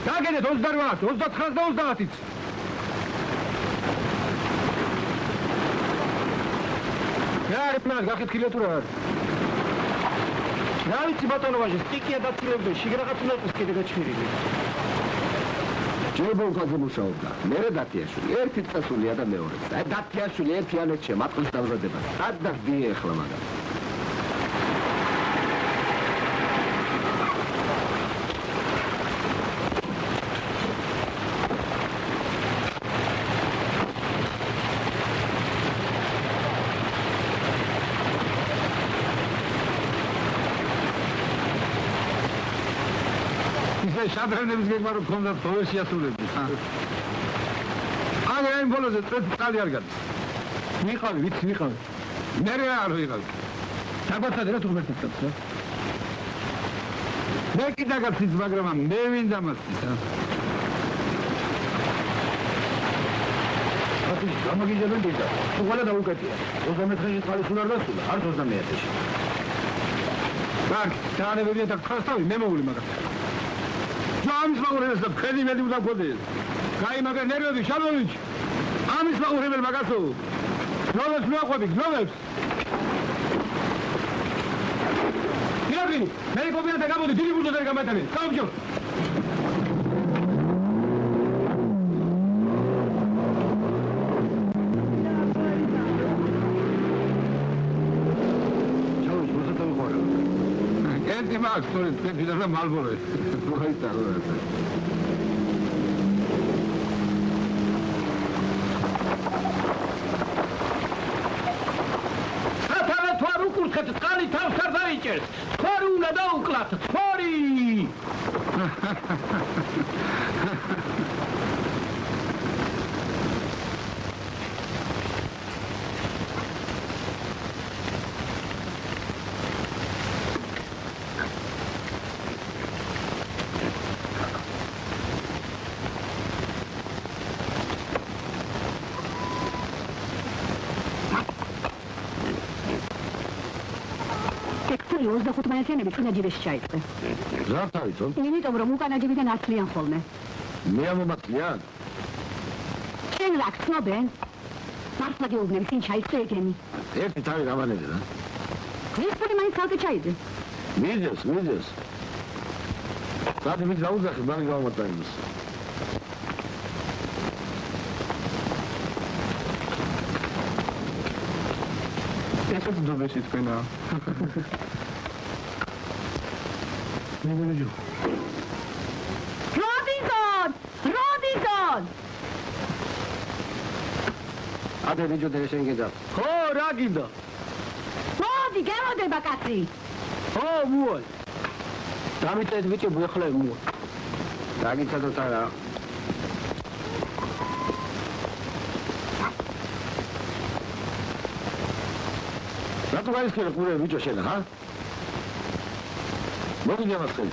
დაკეტეთ 28, 29 და 30-იც. რა არის პლანი, გახეთქილია თუ რა არის? რა ვიცი ბატონო ვაჟი, სტიკია დაცილებული, შიგრაღაც უნდა იყოს კიდე გაჩხირილი. ჯერბო უკაზე მუშაობდა. მერე დათიაშვილი, ერთი წასულია და მეორეც. აი დათიაშვილი ერთიანეთში მატყლის დამზადება. სად დაგდიე ახლა მაგა? შადრენების გეგმა რომ გქონდათ ყოველში ასრულებდეს. აგერ ამ ბოლოზე წელი არ გადის. მიყავი, ვიცი მიყავი. მე რა არ ვიყავი. დაბაცადე რა თუ ღმერთს გაწევს რა. ჯერბო უკაზე მუშაობდა. მერე დათიაშვილი, ერთი წასულია და მეორეც. აი დათიაშვილი ერთიანეთში მატყლის დამზადება. სად დაგდიე ახლა მაგა? მე კი დაგაცით, მაგრამ მე ვინ დამასწის, გამოგიჟებენ დიდა. ყველა დაუკეთია. 29-ში ხალის უნდა დასულა, არ 21-ში. კარგი, დაანებებია და ხასთავი, მე მოვული მაგას. ამის მაყურებელს და ფედი მედი უნდა გქონდეს. კაი მაგრამ ნერვები შალოვიჩი. ამის მაყურებელ მაგასო. გლოვებს მეაყვები, გლოვებს. ირაკლი, მე კოპიანტა გამოდი, დიდი ბულდოზერი გამატანე. საუბჯო. ერთი მაქვს, თორემ თქვენიდან და მალბოროი. მოხაიტა რა ეს. სათანა თუ არ უკურთხეთ, წყალი თავს არ დაიჭერს. თვარი უნდა დაუკლათ, თვარი! ტექსტური 25-მანეთიანები წინა ჯიბეში ჩაიწყე. რა თავიცო? იმიტომ რომ უკანა ჯიბიდან აცლიან ხოლმე. მე ამომაწლიან? შენ რა გწნობენ? მართლა გეუბნები, წინ ჩაიწყე ეგენი. ერთი თავი გამანები რა. ის პული მაინც ხალხი ჩაიდე. მიძეს. საათი მით დაუძახი, მალე გავამატა იმას. ესეც დუბეში თქვენა. მეგონა როდინსონ! ადე ბიჭო და შენ გეძა. ხო, რა გინდა? მოდი, გემოდება კაცი. ხო, მოვალ. დამიწეთ ბიჭო, ახლა მოვა. დაგიცადოთ არა. რატო გაისკერე ყურე ბიჭო შენ, ჰა? მოდი გამასკენ.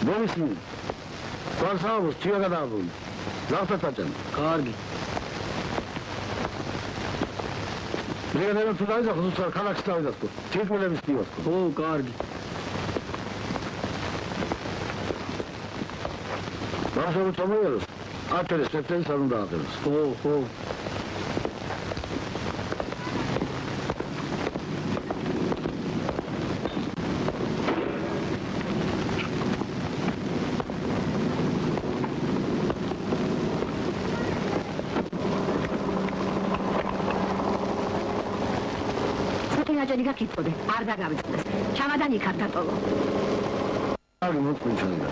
მოვისმენ. სალსავოს თია გადააბული. ზავთათაჭან. კარგი. რეგენერა თუ დაიძახო, თუ ქალაქში დავიდასკო. თითქმულების დივასკო. ხო, კარგი. ბავშვები წამოიაროს. ათერის სექტენის არ უნდა აღწეროს. ხო. ნაჭერი გაკიწოდე, არ დაგავიწყდეს. ჩამადანი იქ არ დატოვო. აღი მოყვი ჩანდა.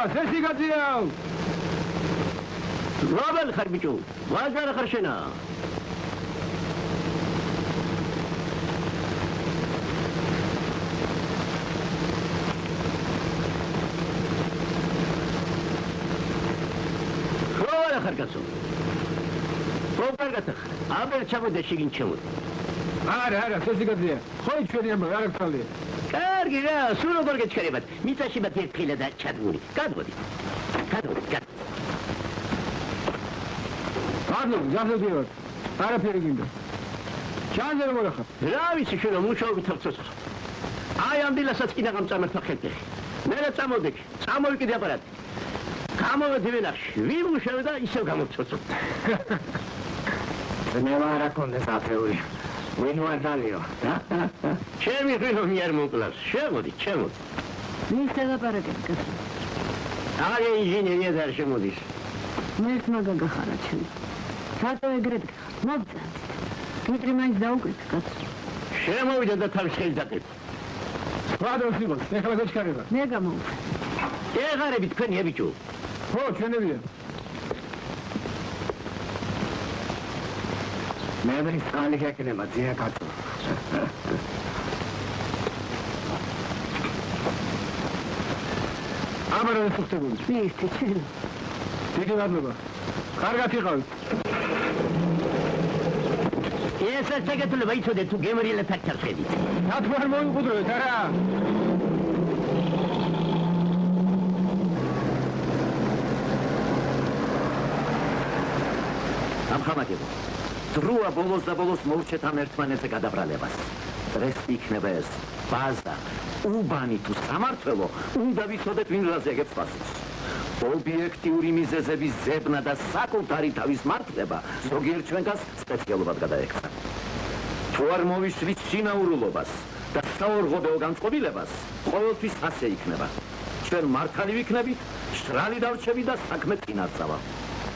სესი გაწირავ. რაბელ ხარ ბიჭო? ვაზარ ხარ შენა? როა ხარ კაცო? პროპაგატა. აბერ ჩამოდე შიგინ ჩამოდე. არა, სესი გაწირავ. ხო, ჩვენი ამბავი არ გქალია. კარგი რა, სულ როგორ გეჩქერებათ? მიწაში მათ ერთხილა და ჩადგური. გადმოდი. გასაგებად. არაფერი გინდა. ჩანზე რომ მოახა. რა ვიცი შენ მუშაობი თავცოცხ. აი ამ დილასაც კიდე გამწამეთ ხეთე. მე რა წამოდი? წამოვიკიდე აპარატი. გამოვედი ვენახში. ვიმუშავე და ისევ გამოცოცო. მე ვარა კონდეს აფეული. ვინ ვარ დალიო? ჩემი ღირო მიარ მოკლავს. შემოდი. მის დაპარაკეთ კაცო. აი ინჟინერია და შემოდის. მე მაგა გახარა ჩემი. რატო ეგრეთ მოგწევთ? პიტრი მაინც დაუკვით, კაცო. შემოვიდა და თავის ხელს დაკეთ. სხვადასხვა იყოს, ეხლა გეჩქარება. მე გამოვიდა. ეღარები თქვენია ბიჭო. ხო, ჩვენებია. მე მეც წყალი გეკნება, ძია კაცო. ამარა ვიხუხტებული. მისთი ჩენო. დიდი მადლობა. კარგად იყავით. ეს შეგეთლება იცოდე თუ გემრიელა ფაქტორს ხედით. რატომ არ მოიყვდროთ, არა? ამხამაგებო. დროა ბოლოს და ბოლოს მოვრჩეთ ამ ერთმანეთზე გადაბრალებას. დრესი იქნება ეს ბაზა, უბანი თუ სამართლო, უნდა ვიცოდეთ ვინ რაზე ეგებს პასუხს. ობიექტიური მიზეზების ზებნა და საკუთარი თავის მართლება ზოგიერთ ჩვენგანს სპეციალურად გადაექცა. თუ არ მოვისვით შინაურულობას და საორღობეო განწყობილებას, ყოველთვის ასე იქნება. ჩვენ მართალი ვიქნებით, შრალი დავრჩები და საქმე წინ არ წავა.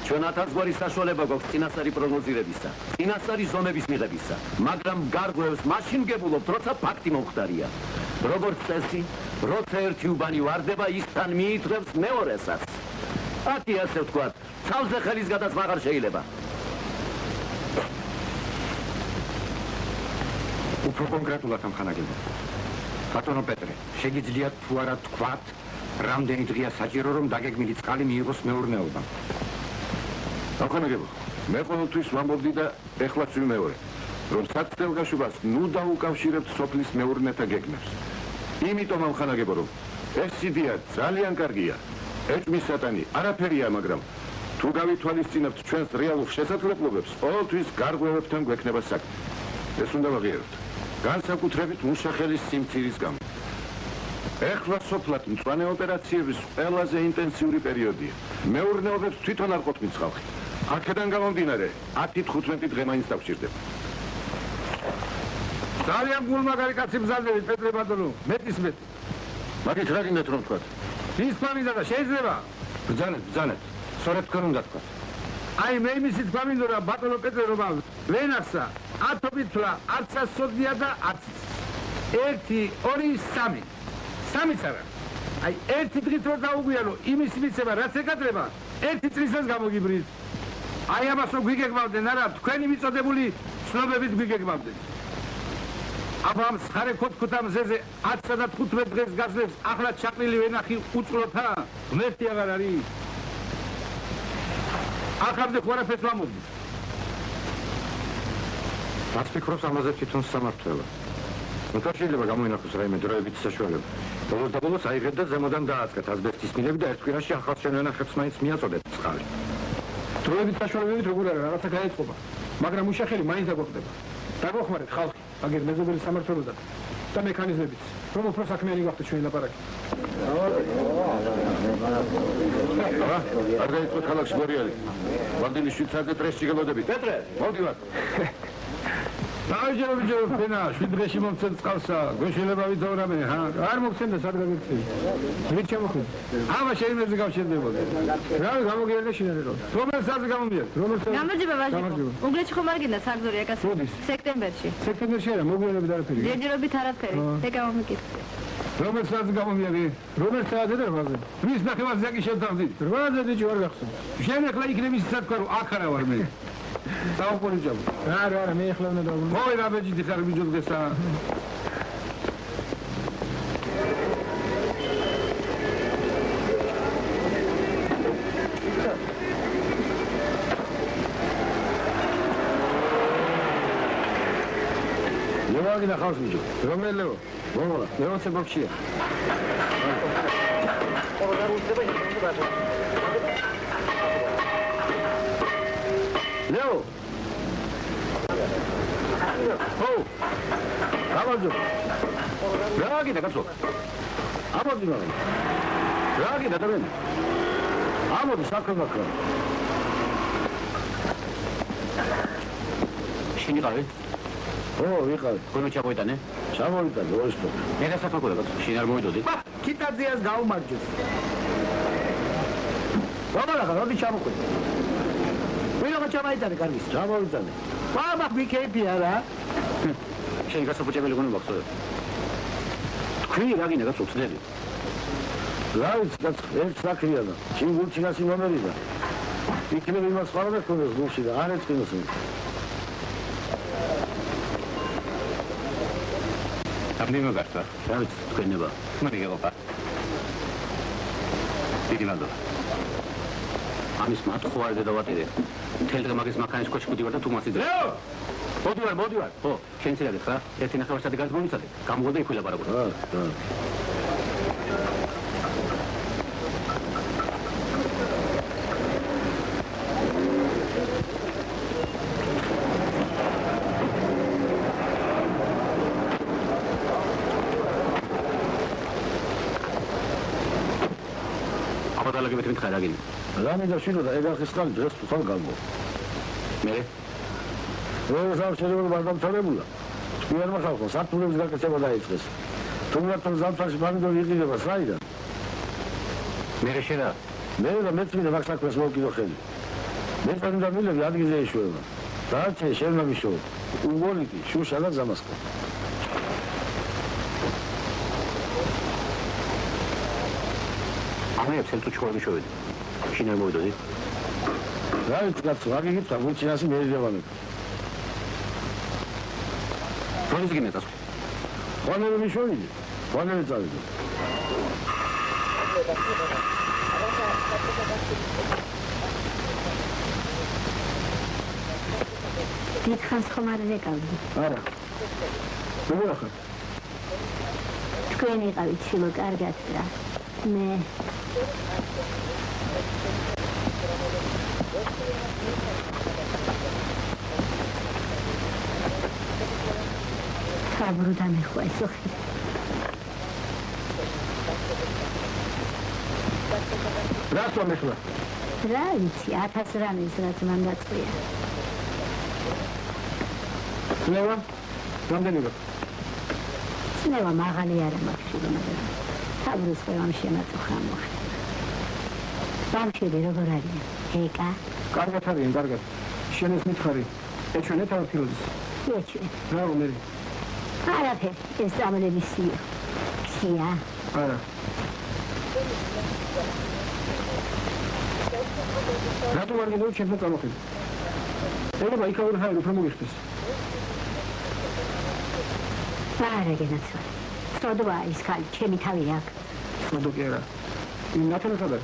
ჩვენ 1000 გვარი საშუალება გვაქვს წინასწარი პროგნოზირებისა, წინასწარი ზომების მიღებისა, მაგრამ გარღვევს მაშინ გებულობთ, როცა ფაქტი მომხდარია. როგორც წესი, როცა ერთი უბანი ვარდება, ისთან მიიწევს მეორესაც. ათი ასე ვთქვათ, თავზე ხელის გადაცმა აღარ შეიძლება. უფრო კონკრეტულად ამხანაგებო. ბატონო პეტრე, შეგიძლიათ თუ არა თქვათ, რამდენი დღეა საჭირო, რომ დაგეგმილი წყალი მიიღოს მეურნეობამ? ამხანაგებო, მე ყოველთვის ვამბობდი და ეხლაც ვიმეორე, რომ საცდელგაშობას ნუ დაუკავშირებთ სოფლის მეურნეთა გეგმებს. იმიტომ ამხანაგებო, რომ ეს იდეა ძალიან კარგია. ეჭვმის სატანი არაფერია, მაგრამ თუ გავითვალისწინებთ ჩვენს რეალურ შესაძლებლობებს, ყოველთვის გარღვევებთან გვექნება საქმე. ეს უნდა ვაღიაროთ. განსაკუთრებით მუშახელის სიმცირის გამო. ეხლა სოფლად მწვანე ოპერაციების ყველაზე ინტენსიური პერიოდია. მეურნეობებს თვითონ არ ყოფნის ხალხი. აქედან გამომდინარე, 10-15 დღე მაინც დავჭირდება. ძალიან გულმაგარი კაცი მზადდებით, პეტრე ბატონო, მეტის მეტი. მაგით რა გინდათ რომ თქვათ? ის პამიზა და შეიძლება? ბრძანეთ, სწორედ თქვენ უნდა თქვათ. აი მე იმისი თქვა მინდო რა ბატონო პეტრე რომ ვენახსა, ათობით არც ასოდია და არც 1, 2, 3. 3 არა. აი ერთი დღით რო დაუგვიანო იმის მიცემა რაც ეკადრება, ერთი წლისას გამოგიბრით. აი ამას რო გვიგეგმავდნენ, არა, თქვენი მიწოდებული ცნობებით გვიგეგმავდნენ. აბა ამ ცხარე ქოთქოთა მზეზე 10 და 15 დღეს გაძლევს ახლა ჩაყრილი ვენახი უწყლოთა, ღმერთი აღარ არის. ახამდე ხო არაფერს ვამბობდი. რაც ფიქრობს ამაზე თვითონ სამართლეა. ნუ შეიძლება გამოინახოს რაიმე დროებით საშუალება. ბოლოს და ბოლოს აიღეთ და ზემოდან დააწყეთ ასბესტის მილები და ერთ კვირაში ახალ შენვენახებს მაინც მიაწოდეთ წყალი. დროებით საშუალებებით როგორ არა, რაღაცა გაეწყობა. მაგრამ მუშახელი მაინც დაგვხვდება. დაგვეხმარეთ ხალხი, აგერ მეზობელი სამართლობიდან და მექანიზმებით, რომ უფრო საქმიანი გახდეთ ჩვენი ლაპარაკი. არ გაიწყოთ ქალაქში გორიალი. ვალდილი 7 საათზე ტრესში გელოდებით. პეტრე, მოდივარ. დაიჯერო ბიჭო, ფენა, 7 დღეში მომცემ წყალსა, გვეშელება ვითავრამე, ჰა? არ მოგცემდა სად გაგეცემი. ვით შემოხვიდე. ამა შეიმერზე გავშენდებოდი. რა გამოგიარდა შინაგანად. რომელ საათზე გამომიარ? გამარჯობა ბაჟიკო. უგლეში ხომ არ გინდა საგზური აკასი? როდის? სექტემბერში. სექტემბერში არა, მოგვიანებით არაფერი. ჯერჯერობით არაფერი. და გამომიკითხე. რომელ საათზე გამომიარი? რომელ საათზე და 8-ზე? ვის ნახევარზე კი შევთავდი? 8-ზე ბიჭო არ გახსოვს. შენ ახლა იქნებ ის სათქვა რომ აქ არა ვარ მე. საუბრობ. არა, მე ახლა უნდა დავუბრუნო. მოი რა ბეჭდი ხარ ბიჭო დგესა. ლევაგინა ხავს ბიჭო. რომელი ლევო? მომა, ლევოც ბოქშია. ლევო. ო. გამარჯო. ლევაგინა კაცო. ამოდი მაგ. ლევაგინა დაბენ. ამოდი საქმე აქვს. შენი ყავი? ო, ვიყავი. გონო ჩამოიტანე? ჩამოვიტანე ორი სპორტი. მე გასაფრთხილე კაცო, შენ არ მოვიდოდი? კიტაძიას გაუმარჯოს. რა მარა, როდი ჩამოყვე? ვინ აღარ ჩამოიტანე კარგის? ჩამოვიტანე. ბაბა მიკეფია რა. შენ გასაბოჭებელი გონება ხსოვე. თქვი რა გინდა გაწუწდები. რა ვიცი, ერთ საქმეა და ჩინგულჩინასი ნომერი და იქნებ იმას ხარ და ქონდეს გულში და არ ეწყინოს. ამდენი მოგართა. რა ვიცი, თქვენება. მოგიღობა. დიდი მადლობა. ამის მათხოვარ და დავატირე. მთელი დღე მაგის მანქანის კოჩი მოდივარ და თუ მასიძე. ლეო! მოდივარ. ხო, შენ ცირაგე ხარ? ერთი ნახევარსაათი გამომიცადე. გამოვიდა იქ ვილაპარაკო. და აბადალაგებით მითხარ რა გინდა? რამე და შინო და ეგახის ხალ დღეს თუ ხალ გამო. მე ეს ამ შეიძლება ბარდამთავრებულა. თქვენმა ხალხო საფულების გაკეთება დაიწყეს. თუმცა ზამთარში ბანდო იყიდება საიდან? მე შენა მე და მეც მაგ საქმეს მოვკიდო ხელი. მე წამდა მილები ადგილზე ეშვება. დაჩე შენმა მიშო. უგონიკი შუშა და ზამასკა. ამებს ერთ უჩქორი შევედი. შინერ მოვიდოდი. რა ვიცი კაცო, აგიგით და გულჩინასი მეერევანე. როდის გინეთას? ხანերը მიშოვიდი. ხანերը წავიდი. დიდხანს ხომ არ ეკავდი. არა. როგორ ახლა? თქვენ იყავით შილო კარგად და მე საბრო დამეხვა სოხი. რას ვამეხლა? რა ვიცი, 1000 რამის რაც მან დაწვია. წნევა? რამდენი გქონდა? წნევა მაღალი არა მაქვს შვილო, მაგრამ საბროს ყველამ შემაწუხა მოხდა. ბავშვები როგორ არიან? ეკა? კარგად არიან, კარგად. შენ ეს მითხარი. ეჩვენე თავ ფილოზის. ეჩვენ. რა უმერი? არაფერი, ეს ამლების სია. სია? არა. რატომ არ გინდა ჩემთან წამოხედე? ეხლა იქაური ხარ უფრო მოგიხდეს. არა გენაცვალე. სოდვა ის ხალი, ჩემი თავი აქ. სოდო კი არა. იმ ნათელსა და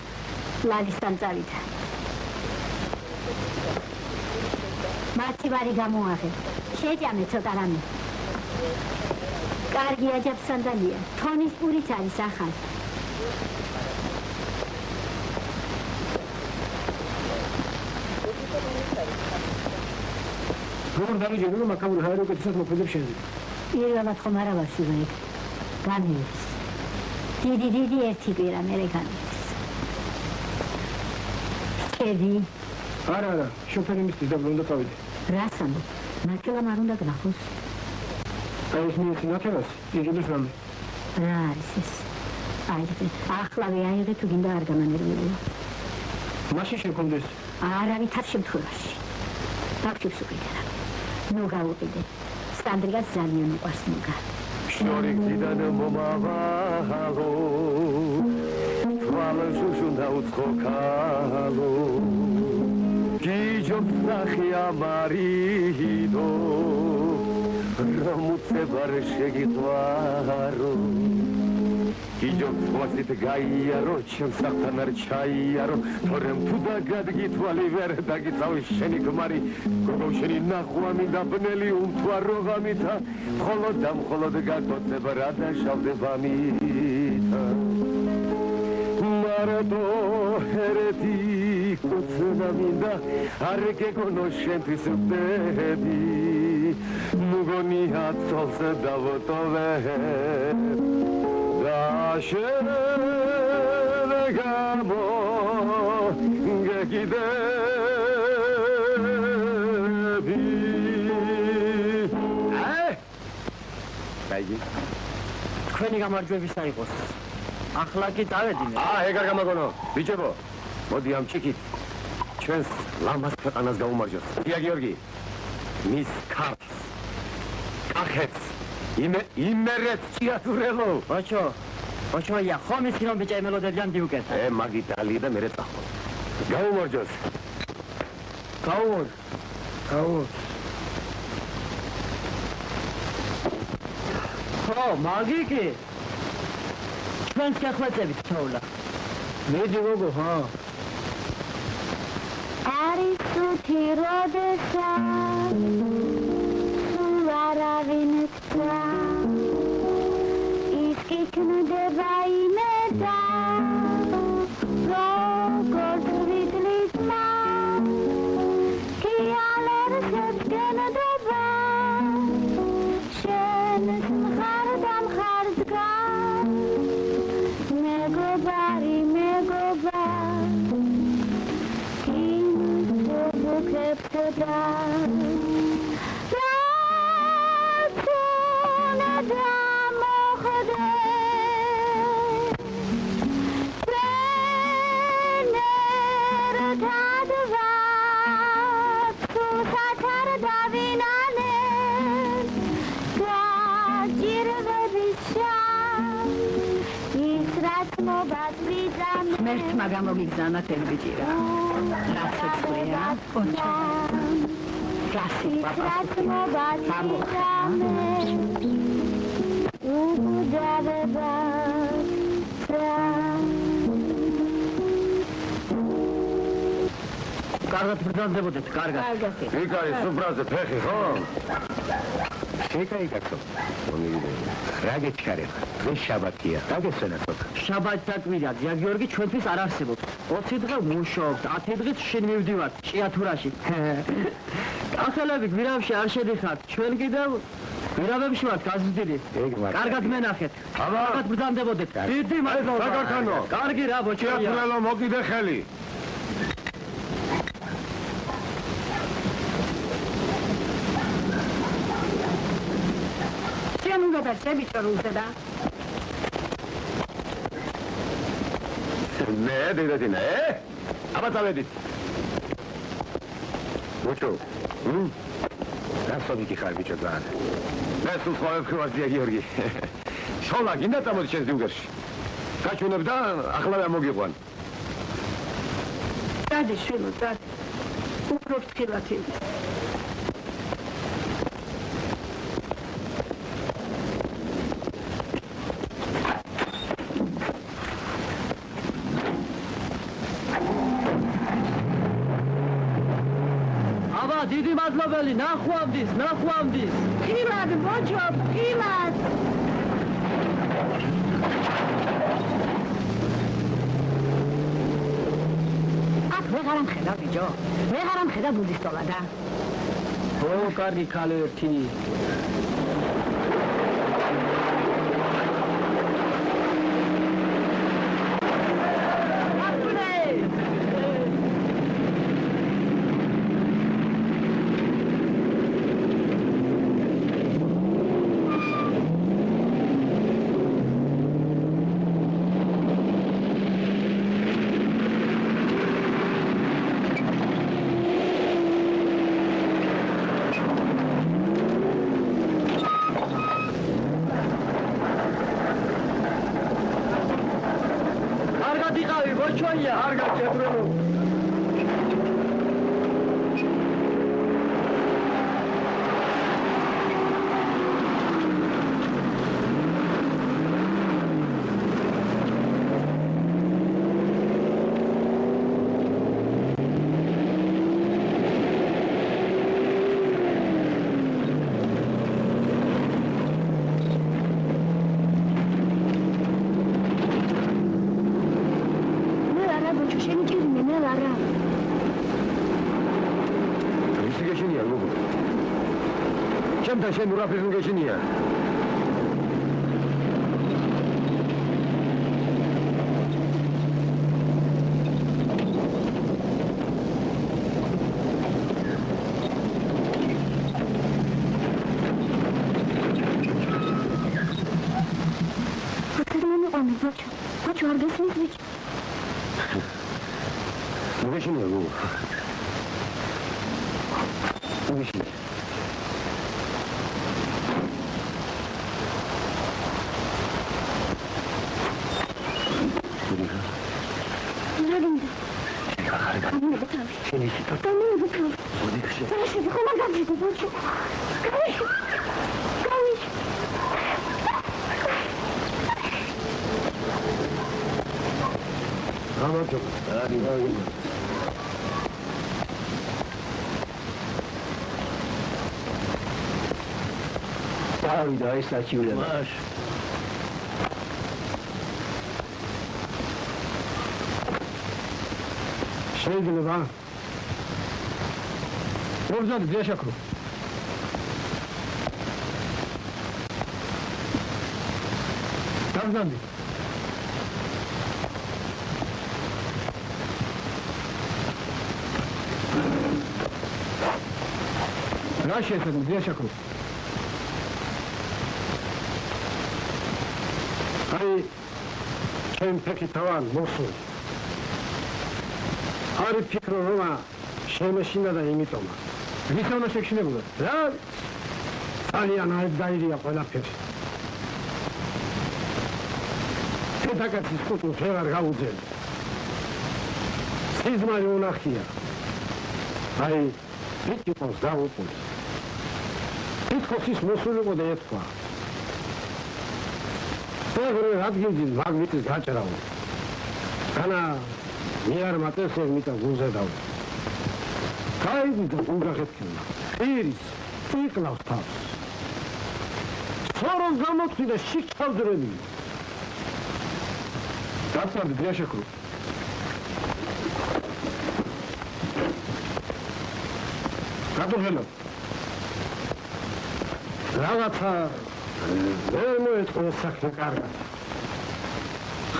ლალისთან წავიდა. მათი ვარი გამოაღე. შეჭამე ცოტა რამე. კარგი აჯაფსანდალია. თონის პურიც არის ახალი. როგორ დამიჯერე რომ მაკაბური ხარ უკეთესად მოქმედებს შენზე. პირველად ხომ არა ვარ შუა ეგ. განივლის. დიდი ერთი კვირა მერე განივლის. კედი. არა, შოფერი მისთვის და უნდა წავიდე. რას ამბობ? ნათელამ არ უნდა გნახოს. აი ეს მიიხი ნათელას, იგივეს რამე. რა არის ეს? აიღე, ახლავე აიღე თუ გინდა არ გამანერვებულა. მაშინ შეგონდეს. არავითარ შემთხვევაში. ბავშვებს უყიდე რა. ნუ გავუყიდე. სანდრიგას ძალიან უყვარს ნუგა. შორიგიდან მომავალო თვალს უნდა უცხო ქალო გიჯობ სახია მარიდო რამუცებარ შეგიტვარო გიჯობ სხვაცით გაიარო ჩემ სახთან არ ჩაიარო თორემ თუ დაგადგითვალი ვერ დაგიწავი შენი გმარი გოგო შენი ნახვა მინდა ბნელი უმთვარო ღამითა მხოლოდ და მხოლოდ გაგოცება რა დაშავდება მითა მარტო ერთი კოცნა მინდა არ გეგონო შენთვის ვდები მგონია ცოლს დავტოვე შენ გამო გეკიდები გაიგი თქვენი გამარჯვების აიყოს. ახლა კი წავედინე. ეგ არ გამაგონო ბიჭებო მოდი ამ ჩიქით ჩვენს ლამაზ ქვეყანას გაუმარჯოს. დია გიორგი მის ქარს, კახეთს, იმერეთს ჭიათურელო. ოჩოია, ხომ ის რომ ბიჭა მელოდებიან დიუკეთ. მაგი დალია და მერე წახო. გაუმორჯოს. ხო, მაგი კი. ჩვენს გახლეწებით თოვლა. მედი გოგო, ხა. არის თუთი როდესაც სულ არავინ გწვა ის კითხდება იმედა როგორც ვითლის მას კი ალერსებს გენდება შენს მხარდ ამ მხარს დგას მეგობარი Kepteda Ratsuna damokhde Trener dadva Susatar davinale Gajirve bisham Israt mobat bidam მერტმა გამოგიგზავნა თელბიჭირა. რაც ეცვლია, ოჩა. გასი პაპას. კარგად ბრძანდებოდეთ, კარგად. იქ არის სუფრაზე ფეხი, ხო? შეკაიკაცო. რა გეჩქარება? დღეს შაბათია. დაგესვენა ცოტა. შაბათს დაკვირა, ძია გიორგი ჩვენთვის არ არსებობს. 20 დღე ვმუშაობთ, 10 დღით შინ მივდივართ ჭიათურაში. კახელები გვირავში არ შედიხართ, ჩვენ კიდევ გვირავებში ვართ გაზრდილი. კარგად მენახეთ. კარგად ბრძანდებოდეთ. დიდი მადლობა. საგარქანო. კარგი რა ბოჭია. ჭიათურელო მოგიდე ხელი. უნდა დარჩები რულზე და მე დედადინა, აბა წავედით. მოჩო. გასწოდი ხარ ბიჭო ძალიან. მე სულ ხოვებ ხوارზია გიორგი. შოლა გინდა წამოდი შენს დიუგერში. გაჩვენებ და ახლა მოგიყვან. დადი შვილო, დადი. უფრო ფრთხილად ის. დიდი მადლობელი, ნახვამდის. Ფილად, ბოჭო, ფილად. აქ ვეღარ ამხედა ბიჭო. ვეღარ ამხედა ბუდისტოლა და. ო, კარგი ქალი ერთი. ბოჭოია, კარგად ჭიათურელო. ჩემთან შენ ურაფრიზ მიგეშინია. ბოჭო, არ გესმის ბიჭო. მიგეშინია გოგო. მიგეშინია. შენი სიტყვა. მოდი ხშე. Слушай, куда гаджет, бочу? Кавиш. გამარჯობა. დავიდა ეს საჩივლება. შეიძლება ორზად დიაშაქრო დავზანდი რა შეეცადე დიაშაქრო აი ჩემ ფეხითავან მოსულ არის ფიქრო რომ შემეშინა და იმიტომა ვის უნდა შეგშინებოდა რა ძალიან არ დაირია ყველაფერი შეთაკაცის კუთხე ვეღარ გაუძელი სიზმარი უნახია აი რითქოს დაუყული თითქოს ის მოსულიყო და ეთქვა ეგრე ადგილი მაგვითის გაჭრაო განა მე არ მაწესებ მიტა გულზე დავ გაიგდა უგახეთქინა ირის ციკლავს თავს სოროს გამოთქვი და შიჩავდრები დაცვარდი დიაშაქრო რატო რაღაცა ვერ მოეწყო საქმე კარგად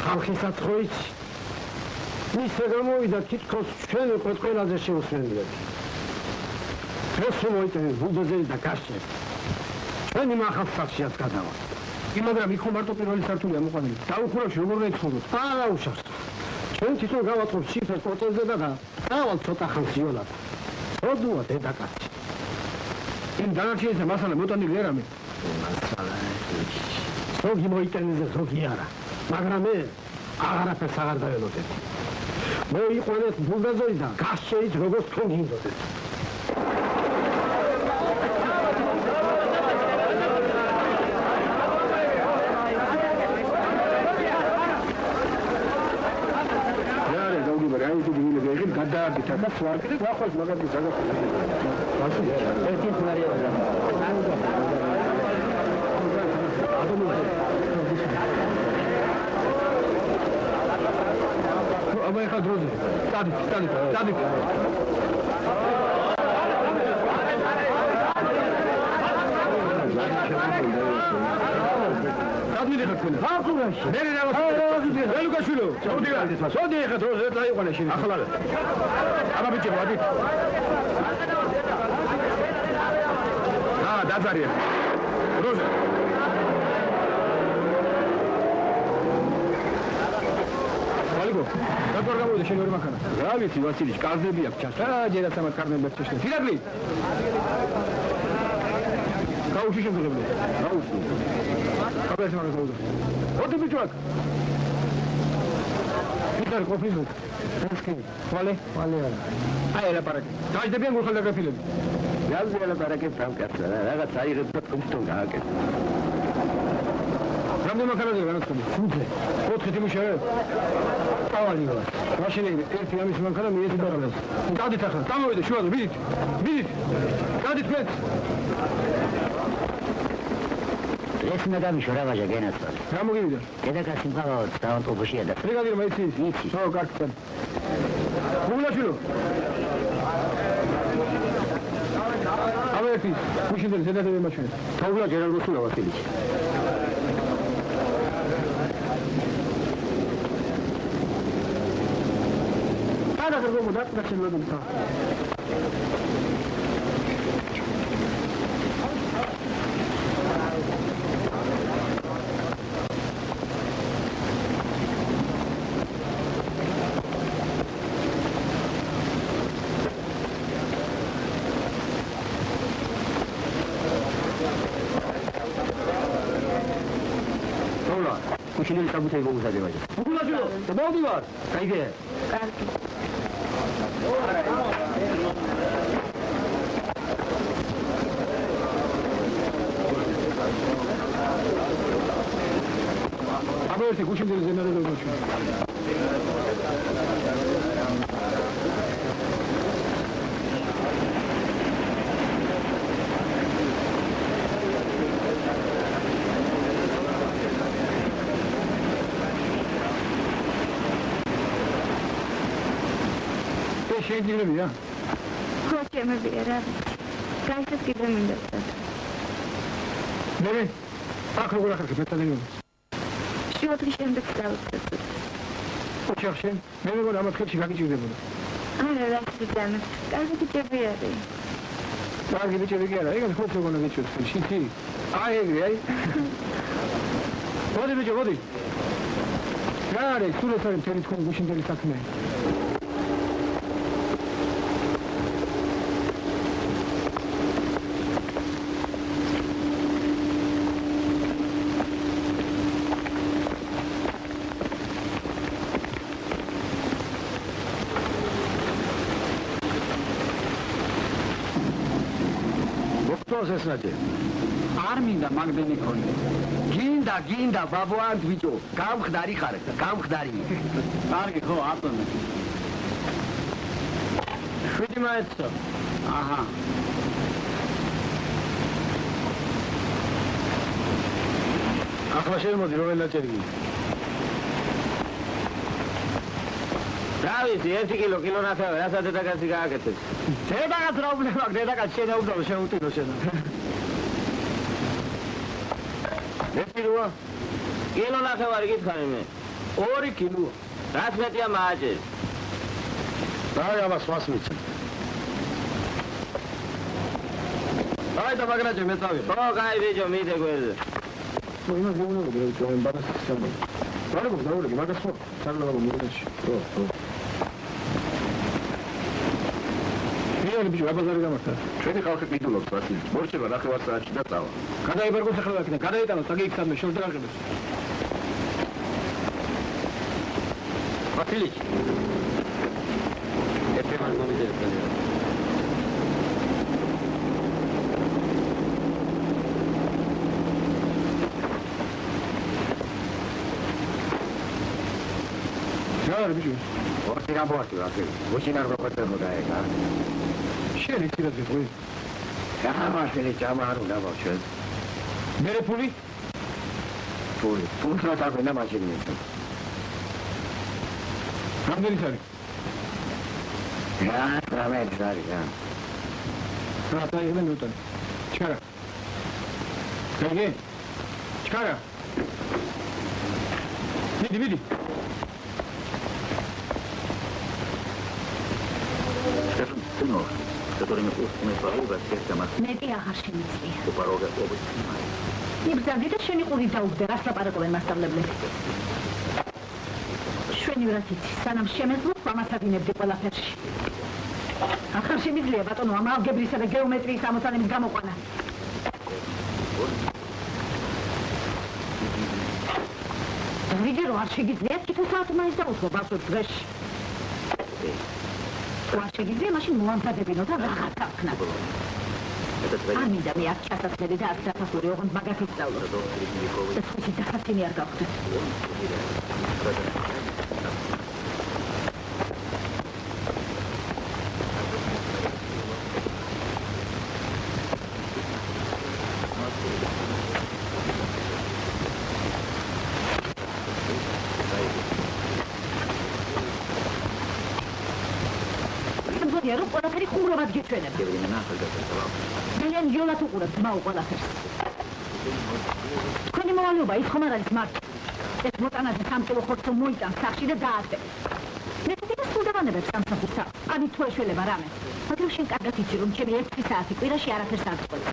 ხალხისაც ხო იცი მისე გამოვიდა თითქოს ჩვენი ყველაზე შეუსმენდები დღეს მოიტანე ბულდოზერი და გაშლე ჩვენი მახალსახშიაც გადავა მაგრამ იქ მარტო პირველი სართულია მოყვანილი დაუხურავში როგორ ეთხოდოთ არა უშავს ჩვენ თვითონ გავაწყობ შიფრს პროცესზე და დავალ ცოტა ხანს იონად როდუა დედაკაცი იმ დანარჩენზე მასალა მოტანილი არ ამე ზოგი მოიტანეზე ზოგი არა მაგრამ მე აღარაფერს აღარ დაველოდებ მოიყვანეთ ბულდოზერი და გასშეით როგორც თქვენ გინდოდეთ გადააგეთ და სვარკეთ ახალ მაგალითად ზაგაფი ერთი თვარია აბა ეხა დროზე დადი Admire hakkını. Hakkılar. Nereye basın? Öyle kaçıyor. Son diye kadar o zeytayı koyar şimdi. Akılları. Ama bir şey hadi. Ha, dazarı. Roz. Valiko. Doktor gamoydu şimdi öyle bakana. Raviti Vasiliç, karnı bir yapacağız. Ha, Ceyda Samat karnı bekleşti. Filatli. Kavuşuşum kızım. Kavuştum. Haber sana oldu. Otur bir çuvat. Gitar kofinu. Eski. Vale. Ay la para. Taş da ben bu kadar kafilim. Yaz ya la para que tam katla. Aga sayır da kumtunga aga. Ramde makara diyor bana tabii. Fuze. Ot ketimi şöyle. Tavalıyor. Maşine erti yamış makara mı yedi daralız. Hadi takın. Tamam öyle şu anda. Bir. Hadi tüket. Resme da mishora vaja genatsa. Რა მოგივიდა? დედაკაცი მყავთ დაავადებაშია და. ბრიგადირმა იცი? ხო, კარგად. გულაშვილო. აბა ერთი, გუშინდელი ზედადები მაჩვენე. თავლა ჯერალ რუსულა ვასილიჩი. არა გრგო და შემოდომ თა. Kuchini sabute goguzade vaja. Kugulajo, da modi var. Kaige. Karki. აბა ერთი გუშინდელი ზენერატორი მოჩვენა. შეგიძლია? ხო, ჩემებია რა. გაიცეს კიდე მინდა. მე აქ როგორ ახერხებ მეტადიო? შევადგე შემდეგ დავწერთ. ოჩახშენ, მე მეგონა ამ ხელში გაგიჭირდებოდა. არა, რა შეიძლება. კარგი ბიჭები არის. კარგი ბიჭები კი არა, ეგ ხო შეგონა გიჩვენს. შინთი. აი ეგრე, აი. მოდი ბიჭო, მოდი. რა არის, თუ ეს არის მთელი თქვენ გუშინდელი საქმე. არ მინდა მაგდენი ქონი. გინდა ბაბუანთ ბიჭო, გამხდარი ხარ, გამხდარი. კარგი ხო, აბონე. შვიდი მაეცო. აჰა. ახლა შემოდი რომელი ნაჭერგი. დავიცი 1 კილო კილონათევე, რასაც დედაკაცი გააკეთებს. დედაკაც რა უბრალოდ აქვს, დედაკაც შეუნდობ შეუტინო შენა. ესპიროა კილონათევარი გითხარი მე. 2 კილო. რაც მეტია მააჭერ. აი ამას მას მიცემ. აი და მაგრაჭე მე წავიღე. ხო, კაი ბიჭო, მიდე გვერდზე. ნუ იმას გეუბნება რომ ჩვენ ბარას ხსენდება. ბარემ დაურეკე, მაგას ხო საგლავო მიგეში. ხო. მიერები ბიჭო, აბაზარი გამართა. ჩვენი ხალხი ყიდულობს ვასილი. მორჩება ნახევარ საათში და წავა. გადაიბარგო ახლა აქედან, გადაიტანო საგეიქცამე შორდა გაყიდოს. ვასილი. ეფემან მომიძებდა. რა ბიჭო? ორთი გამბოაკი ვასილი. გუშინ არ გოყოთებოდა ეგა. შენ იქიდან ძღვი? გამაშელი ჯამა არ უნდა მოჩვენ. მე ფული? ფული. ფულს რა დაგვენა მაშინ მიცემ. რამდენი არის? რა, 18 არის რა. რა დაიღე ნუტონ. ჩარა. გაგე? ჩარა. მიდი. No, который мы порога всех მეტი აღარ შემიძლია. у порога области. იბრძანდი და შენი ყური დაუგდე, რას ლაპარაკობენ მასწავლებლები. შვენი რაც იცი, სანამ შემეძლო, ამასაგინებდი ყველაფერში. ახლა შემიძლია ბატონო ამ ალგებრისა და გეომეტრიის ამოცანების გამოყვანა. ვიგერო არ შეგიძლია თითო საათი მაინც დაუწყო ბავშვებს დღეში. არ შეგიძლია მაშინ მოამზადებინო და ვაღარ დავქნა. არ მინდა მე აქ ჩასასვლელი და აქ საფასური ოღონდ მაგას ისწავლო. ეს ხუთი დახაცინი არ გავხდეთ. რომ ყველაფერი ხუმრობად გეჩვენება. ძალიან იოლად უყურებთ მაუ ყველაფერს. თქვენი მოვალეობა ის ხომ არ არის მარტო. ეს მოტანაზე 3 კილო ხორცო მოიტანს სახში და დააწყებს. მე თვითონ სულ დავანებებს სამსახურს. ამით თუ ეშველება რამე. მაგრამ შენ კარგად იცი რომ ჩემი 1 საათი კვირაში არაფერს არ გწყვეტს.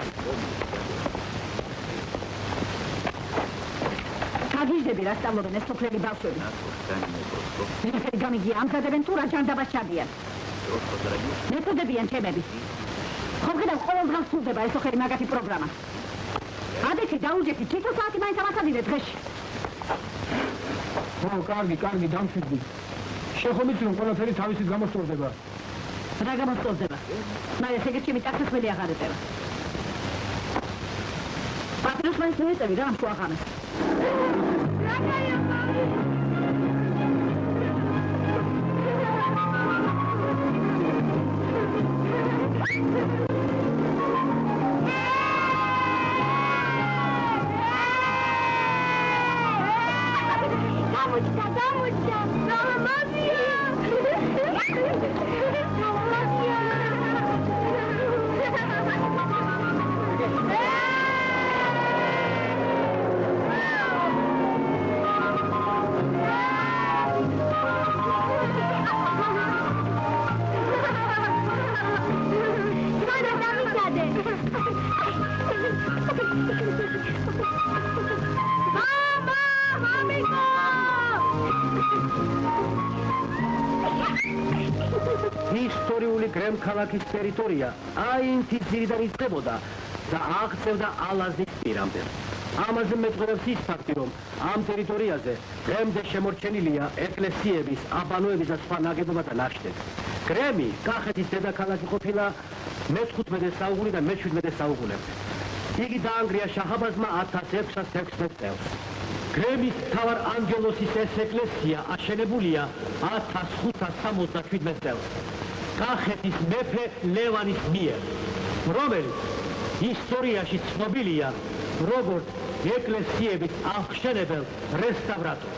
გაგიჟდები რა სწავლობენ ეს სოფლები ბავშვები. ვინმე გამიგია ამზადებენ თუ რა ჯანდაბას ჩადიან. მეთოდებიან ჩემები. ხომ ხედავ ყოველდღე სრულდება ეს ოხერი მაგათი პროგრამა. ადეთი დაუჯექი თითო საათი მაინც ამასადინე დღეში. ო, კარგი, დამშვიდი. შეხომით რომ ყველაფერი თავისით გამოსწორდება. რა გამოსწორდება? მაგრამ ესე იგი ჩემი ტაქსისმელი აღარ ეწევა. პატრონს მაინც მოეწევი რა ამ შუაღამეს. ისტორიული გრემ ქალაქის ტერიტორია აინთის ძირიდან იწყებოდა და აღწევდა ალაზნის პირამდე. ამაზე მეწვევს ის ფაქტი, რომ ამ ტერიტორიაზე დღემდე შემორჩენილია ეკლესიების, აბანოების და სხვა ნაგებობათა ნაშთები. გრემი კახეთის დედაქალაქი ყოფილა მე-15 საუკუნიდან მე-17 საუკუნემდე. იგი დაანგრია შაჰაბაზმა 1616 წელს. გრემის მთავარ ანგელოსის ეს ეკლესია აშენებულია 1567 წელს. კახეთის მეფე ლევანის მიერ, რომელიც ისტორიაში ცნობილია როგორც ეკლესიების აღმშენებელ რესტავრატორი.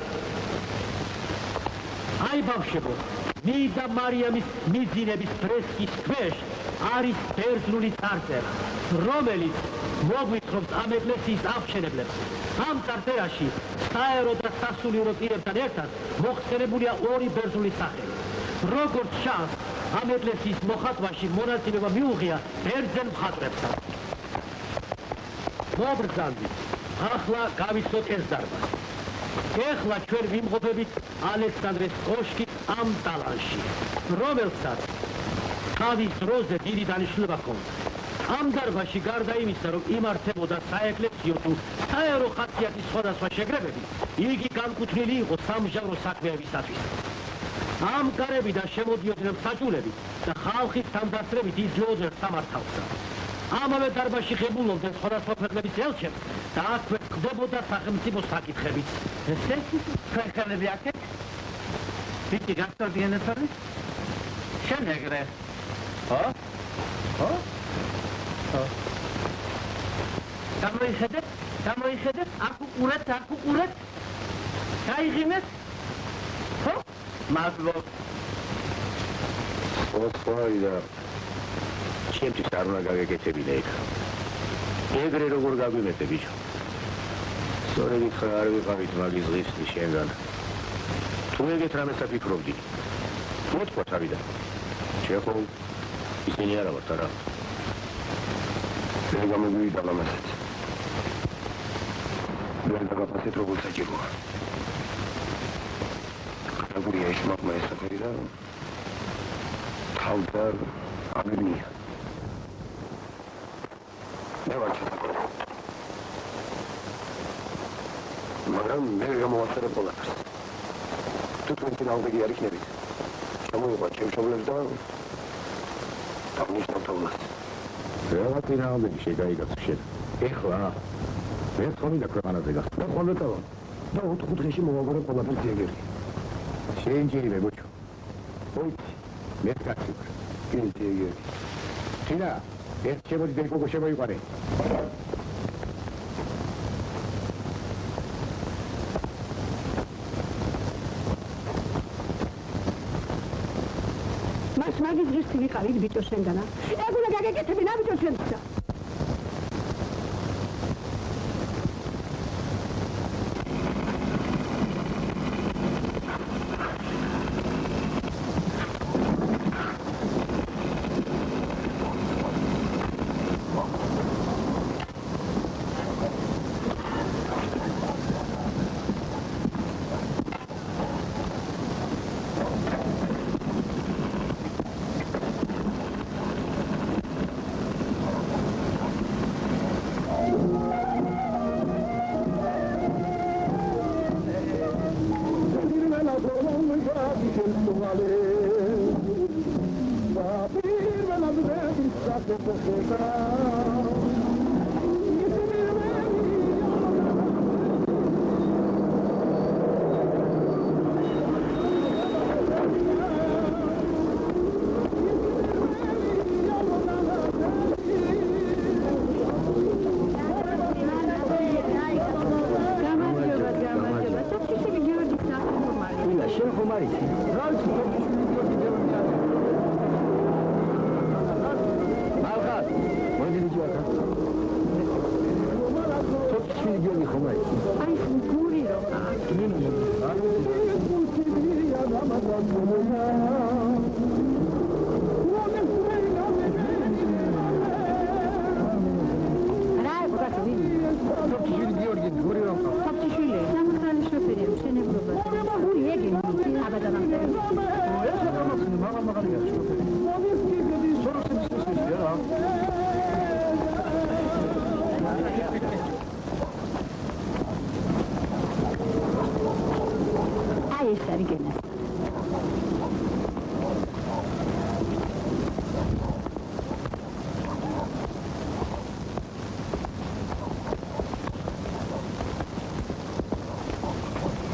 აი ბავშვებო, ნიდა მარიამის მიძინების ფრესკის ქვეშ არის ბერძნული წარწერა, რომელიც მოგვითხობს ამ ეკლესიის აღმშენებლებს. ამ წარწერაში საერო და სასულიერო პირებთან ერთად მოხსენებულია ორი ბერძნული სახელი. როგორც ჩანს, ამ ეკლესიის მოხატვაში მონაწილეობა მიუღია ბერძენ მხატვრებთან. მობრძანდი, ახლა გავიცოთ ეს დარბაზი. ეხლა ჩვენ ვიმყოფებით ალექსანდრეს კოშკის ამ ტალანში, რომელსაც თავის დროზე დიდი დანიშნულება ჰქონდა. ამ დარბაზში გარდა იმისა, რომ იმართებოდა საეკლესიო თუ საერო ხასიათის სხვადასხვა შეგრებები, იგი განკუთვნილი იყო სამჟავრო საქმეებისათვის. ამ გარებიდან შემოდიოდნენ მსაჯულები და ხალხის თანდასწრებით იძლეოდნენ სამართალსა. ამავე დარბაზში ღებულობდნენ სხვადასხვა ქვეყნების ელჩებს და აქვე ხდებოდა სახელმწიფო საკითხებიც. ესე თქვენ ხელები აქეთ? ვიჭი გასწორდიანეთ არის? შემეგრე. ხო? ხო? ხო. გამოიხედეთ, აქ უყურეთ. გაიღიმეთ? ხო? მადლობ. ოცხოი და ჩემთვის არ უნდა გაგეკეთებინე იქ. ეგრე როგორ გაგვიმეთე ბიჭო. სწორედ იქ არ ვიყავით მაგის ღირსი შენგან. თუ ეგეთ რამეს აფიქრობდი, მოტყვა თავიდან. შეხო ისინი არა ვართ არა. ეგ გამოგვიდა ლამაზად. ვერ დაგაფასეთ როგორ საჭიროა. გურია ის მაგმა ესაფერი და თავდა ამერნია. მე ვარ ჩასაკო. მაგრამ მე გამოვასწრებ ყველაფერს. თუ თქვენ წინააღმდეგი არ იქნებით, შემოიყვანთ ჩემშობლებს და დავნიშნავ თავნას. რა წინააღმდეგი შეგაიგაცო შენ? ეხლა მე თქონდა ქვეყანაზე გახდა. და ხოლმე თავა. და 4 დღეში მოვაგორებ ყველაფერს ძიებერი. შენჯერიმე ბოჭო. ოი, მე კაცი ვარ. კინძიერი. თინა, ერთ შემოდი გოგო შემოიყვანე. მაგის ღირსი ვიყავით ბიჭო შენგანა. ეგ უნდა გაგეკეთებინა ბიჭო შენსა. შენ ხომ არ იცი? რა ვიცი, თოფიშვილი გიორგი დევანიანი. მალხარ, მოდი ვიჯვარდ. თოფიშვილი გიორგი ხომ არ იცი? აი ეს გური რომ რა ეკუთვნის თოფიშვილი გიორგი გური რომ ყავს. საფჭიშვილი სამხალი შოფერია მშენებლობას გური ეგენი აბადანამდე ეს გამოცნი მაღალია შופერი. სოროსების ისეა რა. აი ეს არის გენას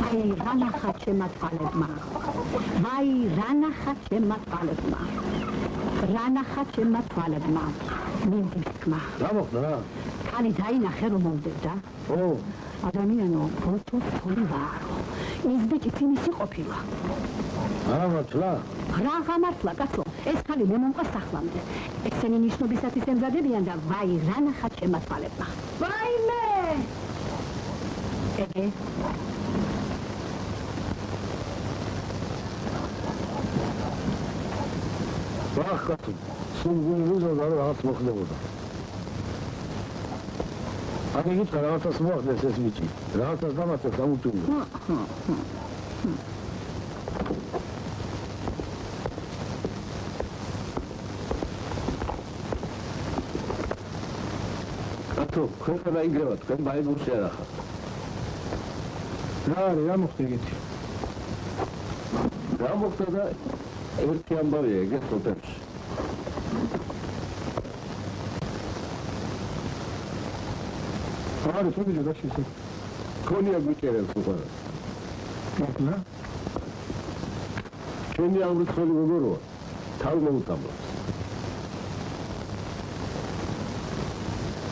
აი რანახა შემატყალებმა აი რანახა შემატყალებმა რანახა შემატყალებმა მინდისკმა რა მოხდა რა? კანი დაინახე რომ მომდევდა ო, ადამიანო ბოჭოს თული ვარო ის ბიჭი ფინისი ყოფილა არა მართლა? რა გამართლა კაცო ეს ქალი მე მომყვა სახლამდე ესენი ნიშნობისათვის ემზადებიან და ვაი რა ნახათ შემათვალებმა ვაიმე ეგე რა ხათო? სულ გულიზა და რაღაც მოხდებოდა. აქ იგი რაღაცას მოხდეს ეს ბიჭი. რაღაცას დამატებს დამუთულია. კაცო, ქვეყანა იგრევა, თქვენ ბაიბულში არ ახართ. რა არის, რა მოხდა იგეთი? რა მოხდა და ერთი ამბავია ეგ სოფელში. არის თუ ვიჯო დაშისე. ქონია გვიწერებს უყურებს. კეთნა? ჩვენი ავრიცხელი გოგოროა. თავი მოუტამბობს.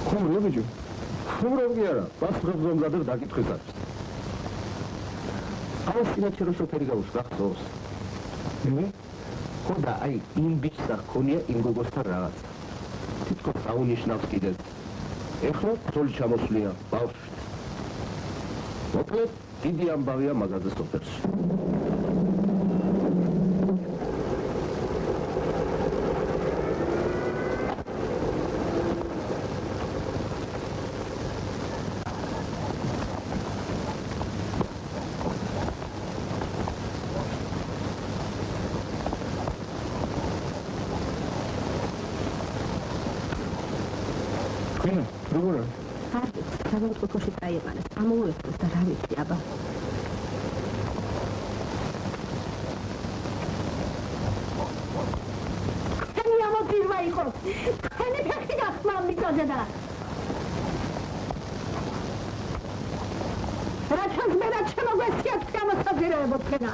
ხუმრობ ვიჯო? ხუმრობ კი არა, პასუხებს მომზადებ დაკითხვის არის. აუ სინაჩერო შოფერი გავუსახსოვს. ხო და აი იმ ბიჭს და ჰქონია იმ გოგოსთან რაღაცა. თითქოს დაუნიშნავს კიდეც. ეხლა თოლი ჩამოსვლია ბავშვით. მოკლედ დიდი ამბავია მაგაზე სოფელში. არ საავადმყოფოში წაიყვანეს ამოუერთეს და რა ვიცი აბა ხენი ამოწირვა იყოს ხენი ფეხი გახსნა მიწოზე და რა ჩანს მე რა შემოგვესიათ გამოსაძირეებო თქვენა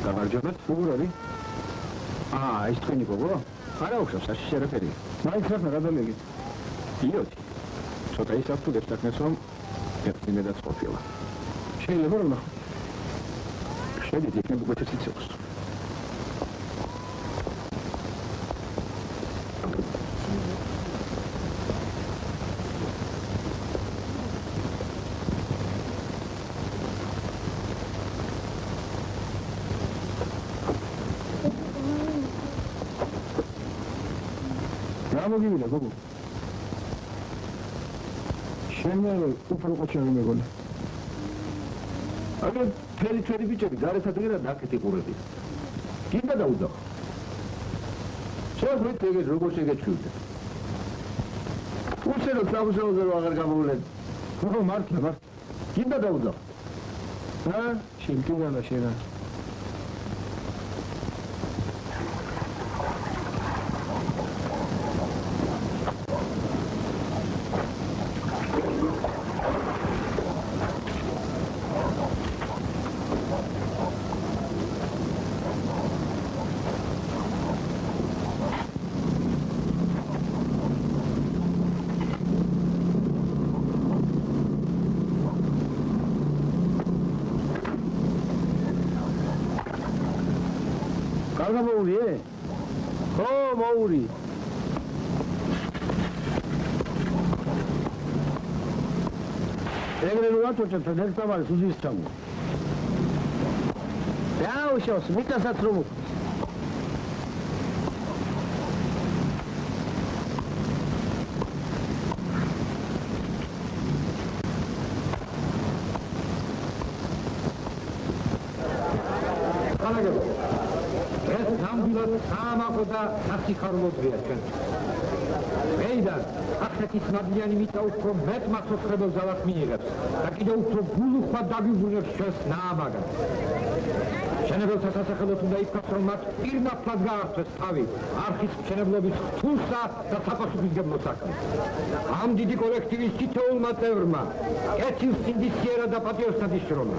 გამარჯობათ, როგორ არის? ეს თქვენი გოგო? არა უხსავს, არ შეერაფერი. მაინც რა გადამეგეთ. იოთი. ცოტა ისაფთულებს საქმეს, რომ ერთიმედაც ყოფილა. შეიძლება რომ ნახო. შედით იქნებ უგეთეს იცეოს. მოგივიდა გოგო. შემერო უფრო ყოჩარი მეგონა. აგერ თელი ბიჭები გარეთ ადგილად ნაკეთი ყურები. გინდა დაუძახო. შევხვით ეგეთ როგორ შეგეჩვიდე. უშენო სამუშაოზე რომ აღარ გამოვლენ. ხო, მართლა. გინდა დაუძახო. შენ კიგანა შენა. კარგა მოურიე? ხო, მოური. ეგრე რო აწოჭეთ, ნერტამარი სუზის ჩამო. დაუშავს, მიტასაც რომ სამახოდა სასიხარლოდღია ჩვენ. მეიდან ახეთის მადლიანი მიწა უფრო მეტ მახსოვრებელ ძალას მიიღებს და კიდევ უფრო გულუხვად დაგიბრუნებს ჩვენს ნაამაგას. მშენებელთა სასახელოდ უნდა იფიქროს, რომ მათ პირნათლად გაართვეს თავი არხის მშენებლობის რთულსა და საპასუხისმგებლო საქმეს. ამ დიდი კოლექტივის თითოეულმა წევრმა კეთილ სინდისიერად და პატიოსთან ისროლა.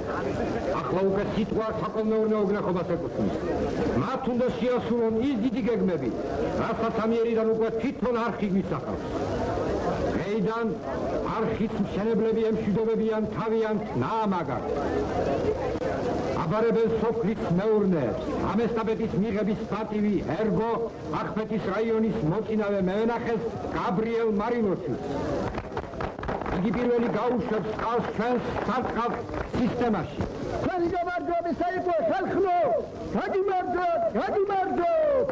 ახლა უკვე სიტყვა საკოლმეურნეო ოგნახობას ეკუთვნის. მათ უნდა შეასრულონ ის დიდი გეგმები, რასაც ამიერიდან უკვე თვითონ არხი გვისახავს. დღეიდან არხის მშენებლები ემშვიდობებიან თავიანთ ნაამაგას. აბარებენ სოფლის მეურნეებს, ამესტაბეთის მიღების პატივი ერგო ახმეტის რაიონის მოწინავე მევენახეს გაბრიელ მარინოჩის. იგი პირველი გაუშვებს წყალს ჩვენს სარწყავ სისტემაში. ჩვენი გამარჯვება საერთო ხალხო! გაგიმარჯვოთ, გაგიმარჯვოთ!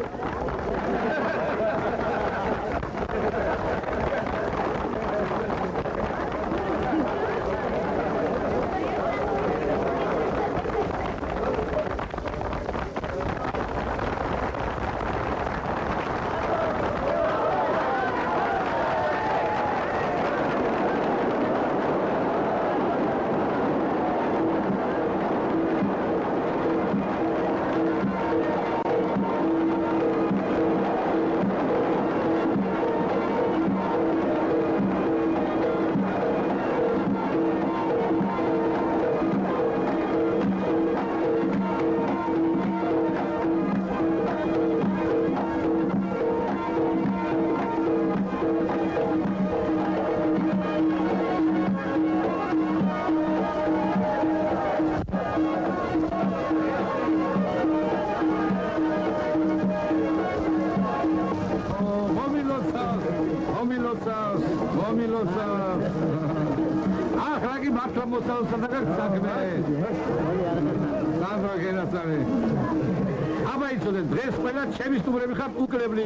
აბა იცოდეთ, დღეს ყველა ჩემი სტუმრები ხართ უკლებლი.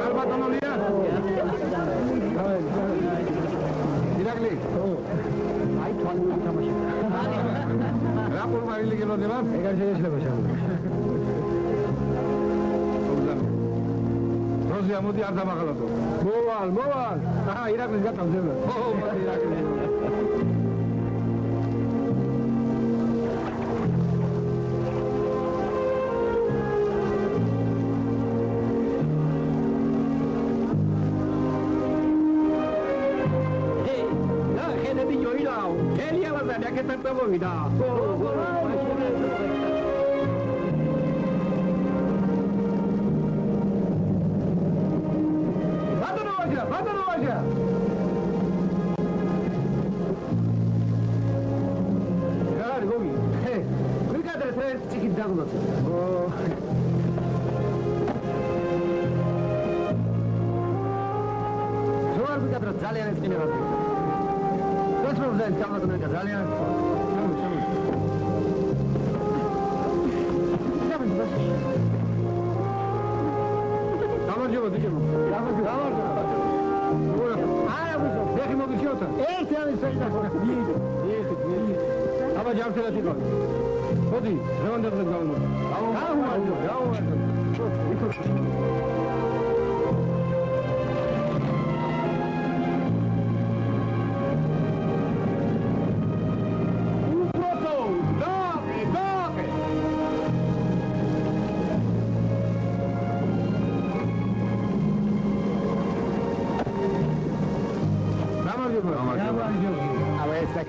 არ ბატონოლია? ირაკლი. აი თვალი თამაში. რა პორმარილი გელოდება? ეგ არ შეიძლება შემო. როზია მოდი არ დამაღალატო. მოვალ. აჰა, ირაკლის გატანძება. ხო, მოდი ირაკლი. Badanovaja! Gari gogi. Hey, brigada tres chiquit daglos. Oh. Zoar brigada ძალიან ეწინება. Სოციალიზმის დამატება ძალიან. გამარჯობა დიჯო. გამარჯობა. არა ვიზო, ხე მოგიჩიოთა. ერთი არის საერთოდ. აბა ჯამთელად იყო. მოდი, რევანდად გავუნო. გაუმარჯობა.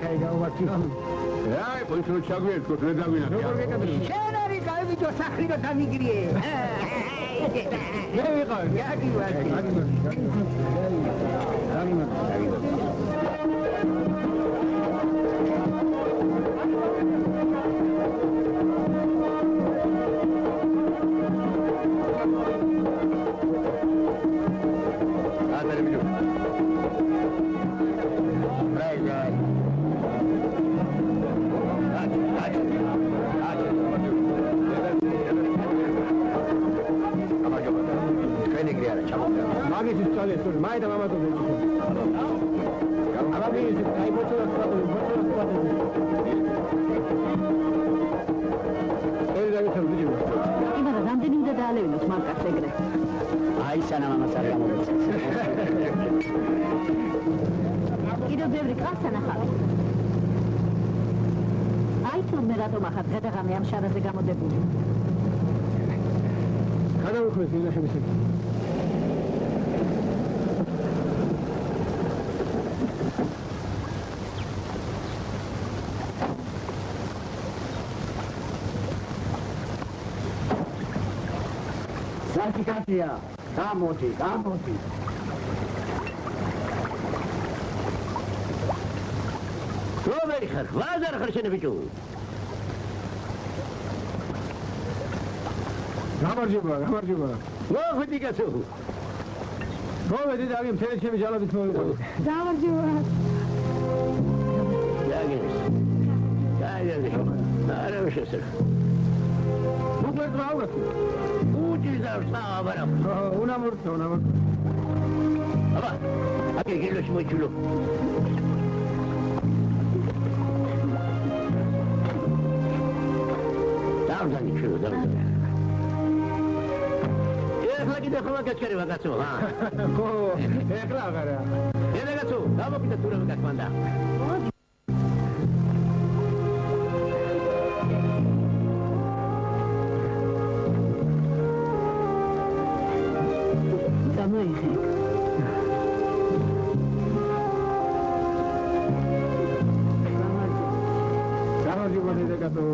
ხაი გავვარჩი. აი, პონჩო ჩაგვიერთო, ვერ დავინახე. შენ არის გავიდო სახლი და გამიგრიე. მე ვიყავ. გაგი ვარ. მაგის წალეს თუ მაი და მამათო ვეჭი. აბა ის აი ბოჭო იმარა რამდენი უნდა დაალევინოთ მანკაც ეგრე. აი სანამ ამას არ გამოვიცეს. კიდევ ბევრი კაცთან ახალი. აი თურმე რატომ ახლა დღე-დღე ამ შარაზე გამოდებული. გადავიხვეს მინახების ეგ. სანტიკაცია, გამოდი. რომელი ხარ? ვაზარ ხარ შენ ბიჭო? გამარჯობა. მოხვედი კაცო. მოვედი და აი მთელი ჩემი ჯალაბით მოვიყვანე. გამარჯობა. გაიგე. არა შეესწრ. მოგვერდ რაურა. უჭირს და ვსაუბრა. უნამურთო. აბა, აკე გელოშ მოიჩულო. დავზანი ჩულო. ეხლა კიდე ხომა გაჩერება კაცო, ჰა? ხო, ეხლა აღარა. ედა კაცო, გამოკიდა თურმე გაკმანდა. გამოიხე. გამარჯობა დედაკაცო.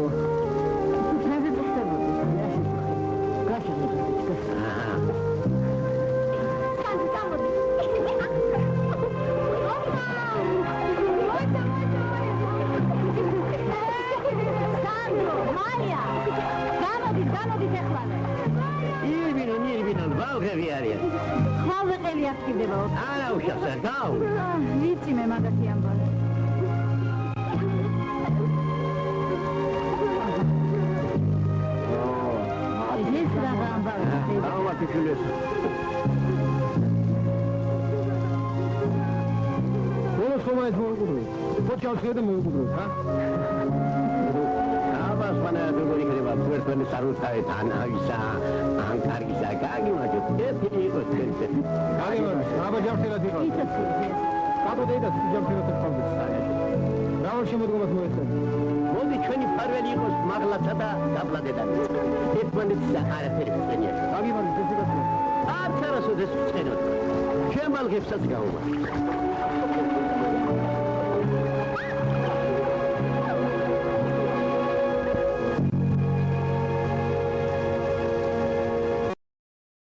არა უშახსა, დაუ. ვიცი მე მაგათი ამბავი. ეს რა ამბავი? დავათი ჩულეს. ბოლოს ხომ ეს მოუყურე. პოჩალს ხედა მოუყურე, ჰა? აბას მანე როგორი ხდება, პერსონი სარუსაი თანავისა, ანკარგისა, გაგიმაჯო. ერთი იყოს ეს. გაგიმაჯო, აბა ჯამთელად იყო. კაბო დედა ჯამთელად ხავდეს. რაულ შემოდგომას მოეცენ. მოდი ჩვენი ფარველი იყოს მაღლაცა და დაბლადედან. ერთმანეთისა არაფერი ვწენია. გაგიმაჯო, ეს იყო. არც არასოდეს ვწენოთ. შემალღებსაც გაუმართლეთ.